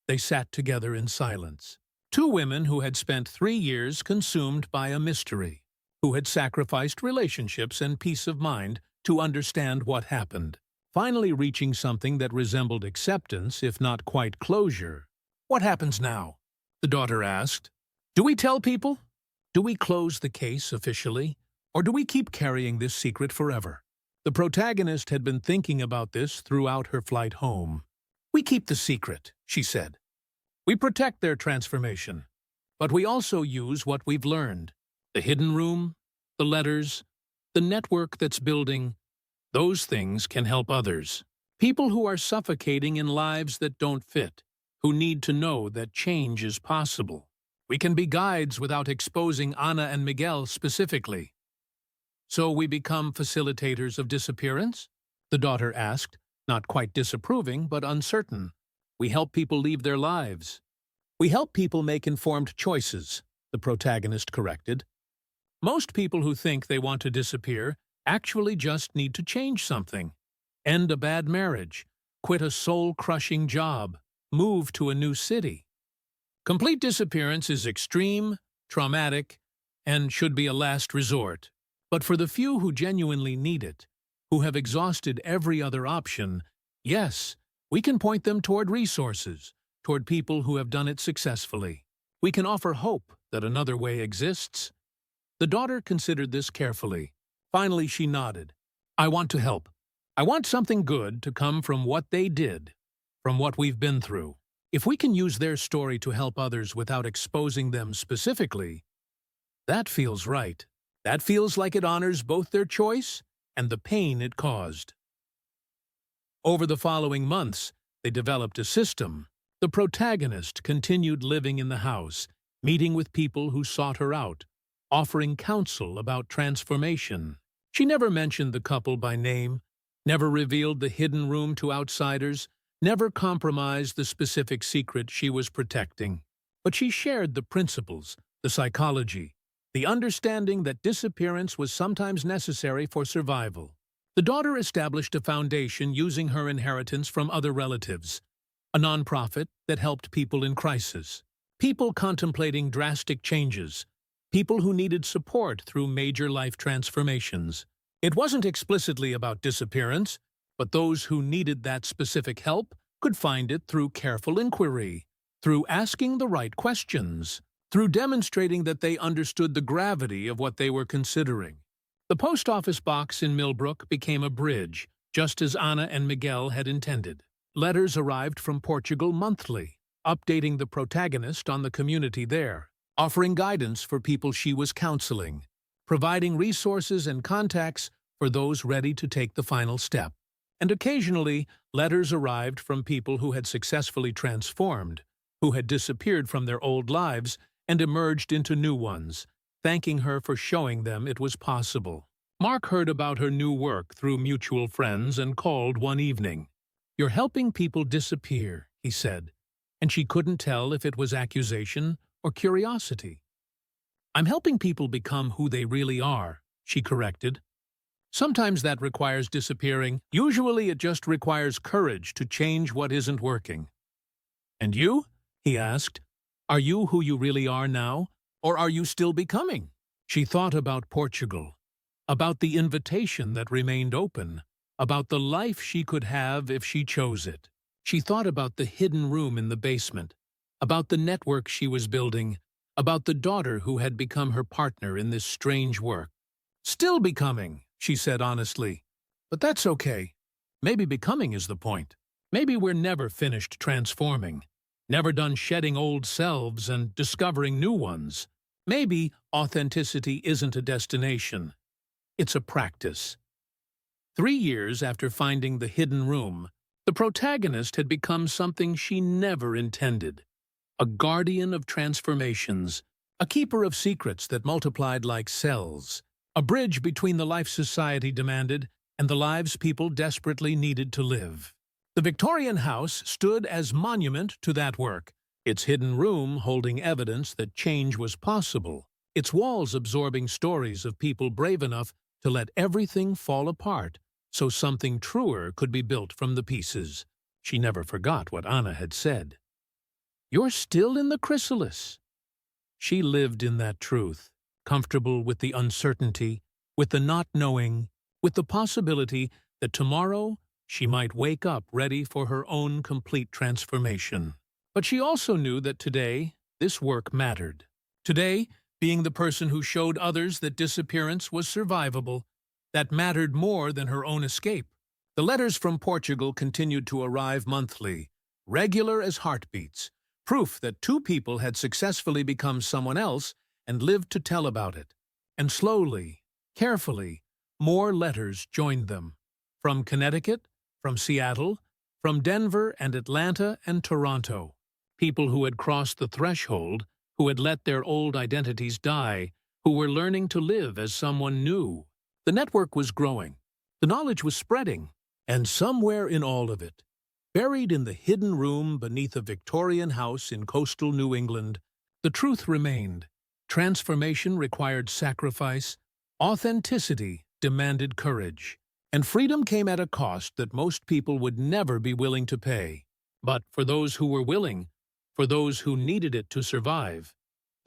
They sat together in silence. Two women who had spent 3 years consumed by a mystery, who had sacrificed relationships and peace of mind to understand what happened, finally reaching something that resembled acceptance, if not quite closure. "What happens now?" the daughter asked. "Do we tell people? Do we close the case officially? Or do we keep carrying this secret forever?" The protagonist had been thinking about this throughout her flight home. "We keep the secret," she said. "We protect their transformation. But we also use what we've learned. The hidden room, the letters, the network that's building. Those things can help others. People who are suffocating in lives that don't fit, who need to know that change is possible. We can be guides without exposing Anna and Miguel specifically." "So we become facilitators of disappearance?" the daughter asked, not quite disapproving but uncertain. "We help people leave their lives." "We help people make informed choices," the protagonist corrected. "Most people who think they want to disappear actually just need to change something. End a bad marriage, quit a soul-crushing job, move to a new city. Complete disappearance is extreme, traumatic, and should be a last resort. But for the few who genuinely need it, who have exhausted every other option, yes, we can point them toward resources, toward people who have done it successfully. We can offer hope that another way exists." The daughter considered this carefully. Finally, she nodded. "I want to help. I want something good to come from what they did, from what we've been through. If we can use their story to help others without exposing them specifically, that feels right. That feels like it honors both their choice and the pain it caused." Over the following months, they developed a system. The protagonist continued living in the house, meeting with people who sought her out, offering counsel about transformation. She never mentioned the couple by name, never revealed the hidden room to outsiders, never compromised the specific secret she was protecting. But she shared the principles, the psychology, the understanding that disappearance was sometimes necessary for survival. The daughter established a foundation using her inheritance from other relatives, a nonprofit that helped people in crisis, people contemplating drastic changes, people who needed support through major life transformations. It wasn't explicitly about disappearance, but those who needed that specific help could find it through careful inquiry, through asking the right questions, through demonstrating that they understood the gravity of what they were considering. The post office box in Millbrook became a bridge, just as Anna and Miguel had intended. Letters arrived from Portugal monthly, updating the protagonist on the community there, offering guidance for people she was counseling, providing resources and contacts for those ready to take the final step. And occasionally, letters arrived from people who had successfully transformed, who had disappeared from their old lives and emerged into new ones, thanking her for showing them it was possible. Mark heard about her new work through mutual friends and called one evening. "You're helping people disappear," he said, and she couldn't tell if it was accusation or curiosity. "I'm helping people become who they really are," she corrected. "Sometimes that requires disappearing. Usually it just requires courage to change what isn't working." "And you?" he asked. "Are you who you really are now, or are you still becoming?" She thought about Portugal, about the invitation that remained open, about the life she could have if she chose it. She thought about the hidden room in the basement, about the network she was building, about the daughter who had become her partner in this strange work. "Still becoming," she said honestly. "But that's okay. Maybe becoming is the point. Maybe we're never finished transforming, never done shedding old selves and discovering new ones. Maybe authenticity isn't a destination. It's a practice." 3 years after finding the hidden room, the protagonist had become something she never intended. A guardian of transformations, a keeper of secrets that multiplied like cells, a bridge between the life society demanded and the lives people desperately needed to live. The Victorian house stood as monument to that work, its hidden room holding evidence that change was possible, its walls absorbing stories of people brave enough to let everything fall apart so something truer could be built from the pieces. She never forgot what Anna had said. "You're still in the chrysalis." She lived in that truth, comfortable with the uncertainty, with the not knowing, with the possibility that tomorrow she might wake up ready for her own complete transformation. But she also knew that today, this work mattered. Today, being the person who showed others that disappearance was survivable, that mattered more than her own escape. The letters from Portugal continued to arrive monthly, regular as heartbeats, proof that 2 people had successfully become someone else and lived to tell about it. And slowly, carefully, more letters joined them. From Connecticut, from Seattle, from Denver and Atlanta and Toronto. People who had crossed the threshold, who had let their old identities die, who were learning to live as someone new. The network was growing. The knowledge was spreading. And somewhere in all of it, buried in the hidden room beneath a Victorian house in coastal New England, the truth remained. Transformation required sacrifice, authenticity demanded courage, and freedom came at a cost that most people would never be willing to pay. But for those who were willing, for those who needed it to survive,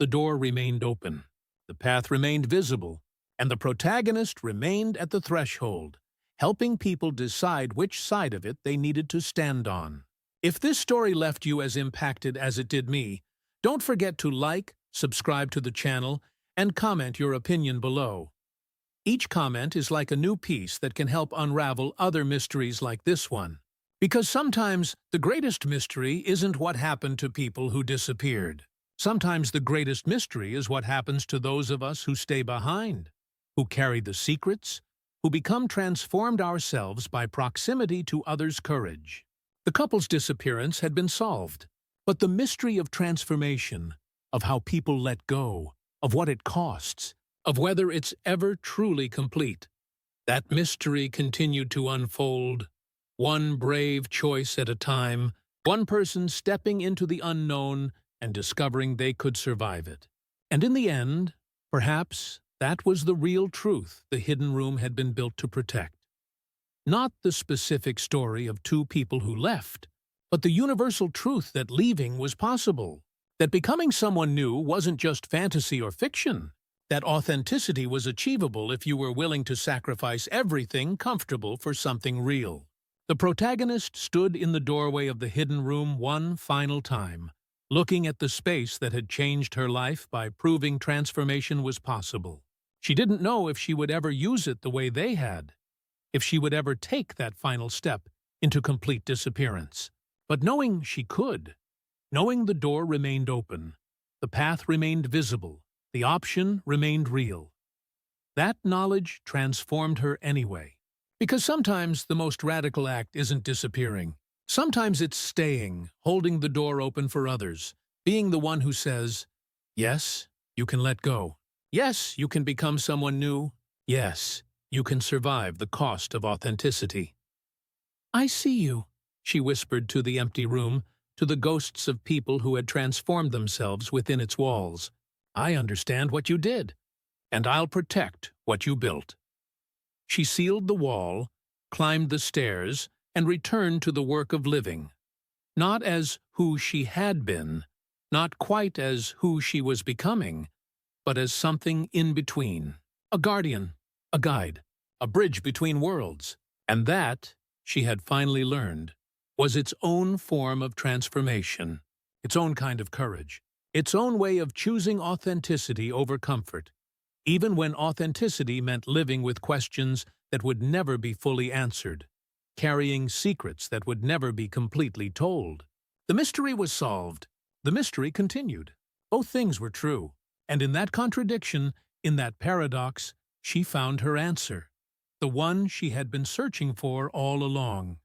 the door remained open, the path remained visible, and the protagonist remained at the threshold, helping people decide which side of it they needed to stand on. If this story left you as impacted as it did me, don't forget to like, subscribe to the channel, and comment your opinion below. Each comment is like a new piece that can help unravel other mysteries like this one. Because sometimes the greatest mystery isn't what happened to people who disappeared. Sometimes the greatest mystery is what happens to those of us who stay behind, who carry the secrets, who become transformed ourselves by proximity to others' courage. The couple's disappearance had been solved, but the mystery of transformation, of how people let go, of what it costs, of whether it's ever truly complete, that mystery continued to unfold, one brave choice at a time, one person stepping into the unknown and discovering they could survive it. And in the end, perhaps, that was the real truth the hidden room had been built to protect. Not the specific story of two people who left, but the universal truth that leaving was possible, that becoming someone new wasn't just fantasy or fiction, that authenticity was achievable if you were willing to sacrifice everything comfortable for something real. The protagonist stood in the doorway of the hidden room one final time, looking at the space that had changed her life by proving transformation was possible. She didn't know if she would ever use it the way they had, if she would ever take that final step into complete disappearance. But knowing she could, knowing the door remained open, the path remained visible, the option remained real. That knowledge transformed her anyway. Because sometimes the most radical act isn't disappearing. Sometimes it's staying, holding the door open for others, being the one who says, yes, you can let go. Yes, you can become someone new. Yes, you can survive the cost of authenticity. I see you, she whispered to the empty room, to the ghosts of people who had transformed themselves within its walls. I understand what you did, and I'll protect what you built. She sealed the wall, climbed the stairs, and returned to the work of living. Not as who she had been, not quite as who she was becoming, but as something in between. A guardian, a guide, a bridge between worlds. And that, she had finally learned, was its own form of transformation, its own kind of courage, its own way of choosing authenticity over comfort, even when authenticity meant living with questions that would never be fully answered, carrying secrets that would never be completely told. The mystery was solved. The mystery continued. Both things were true, and in that contradiction, in that paradox, she found her answer, the one she had been searching for all along.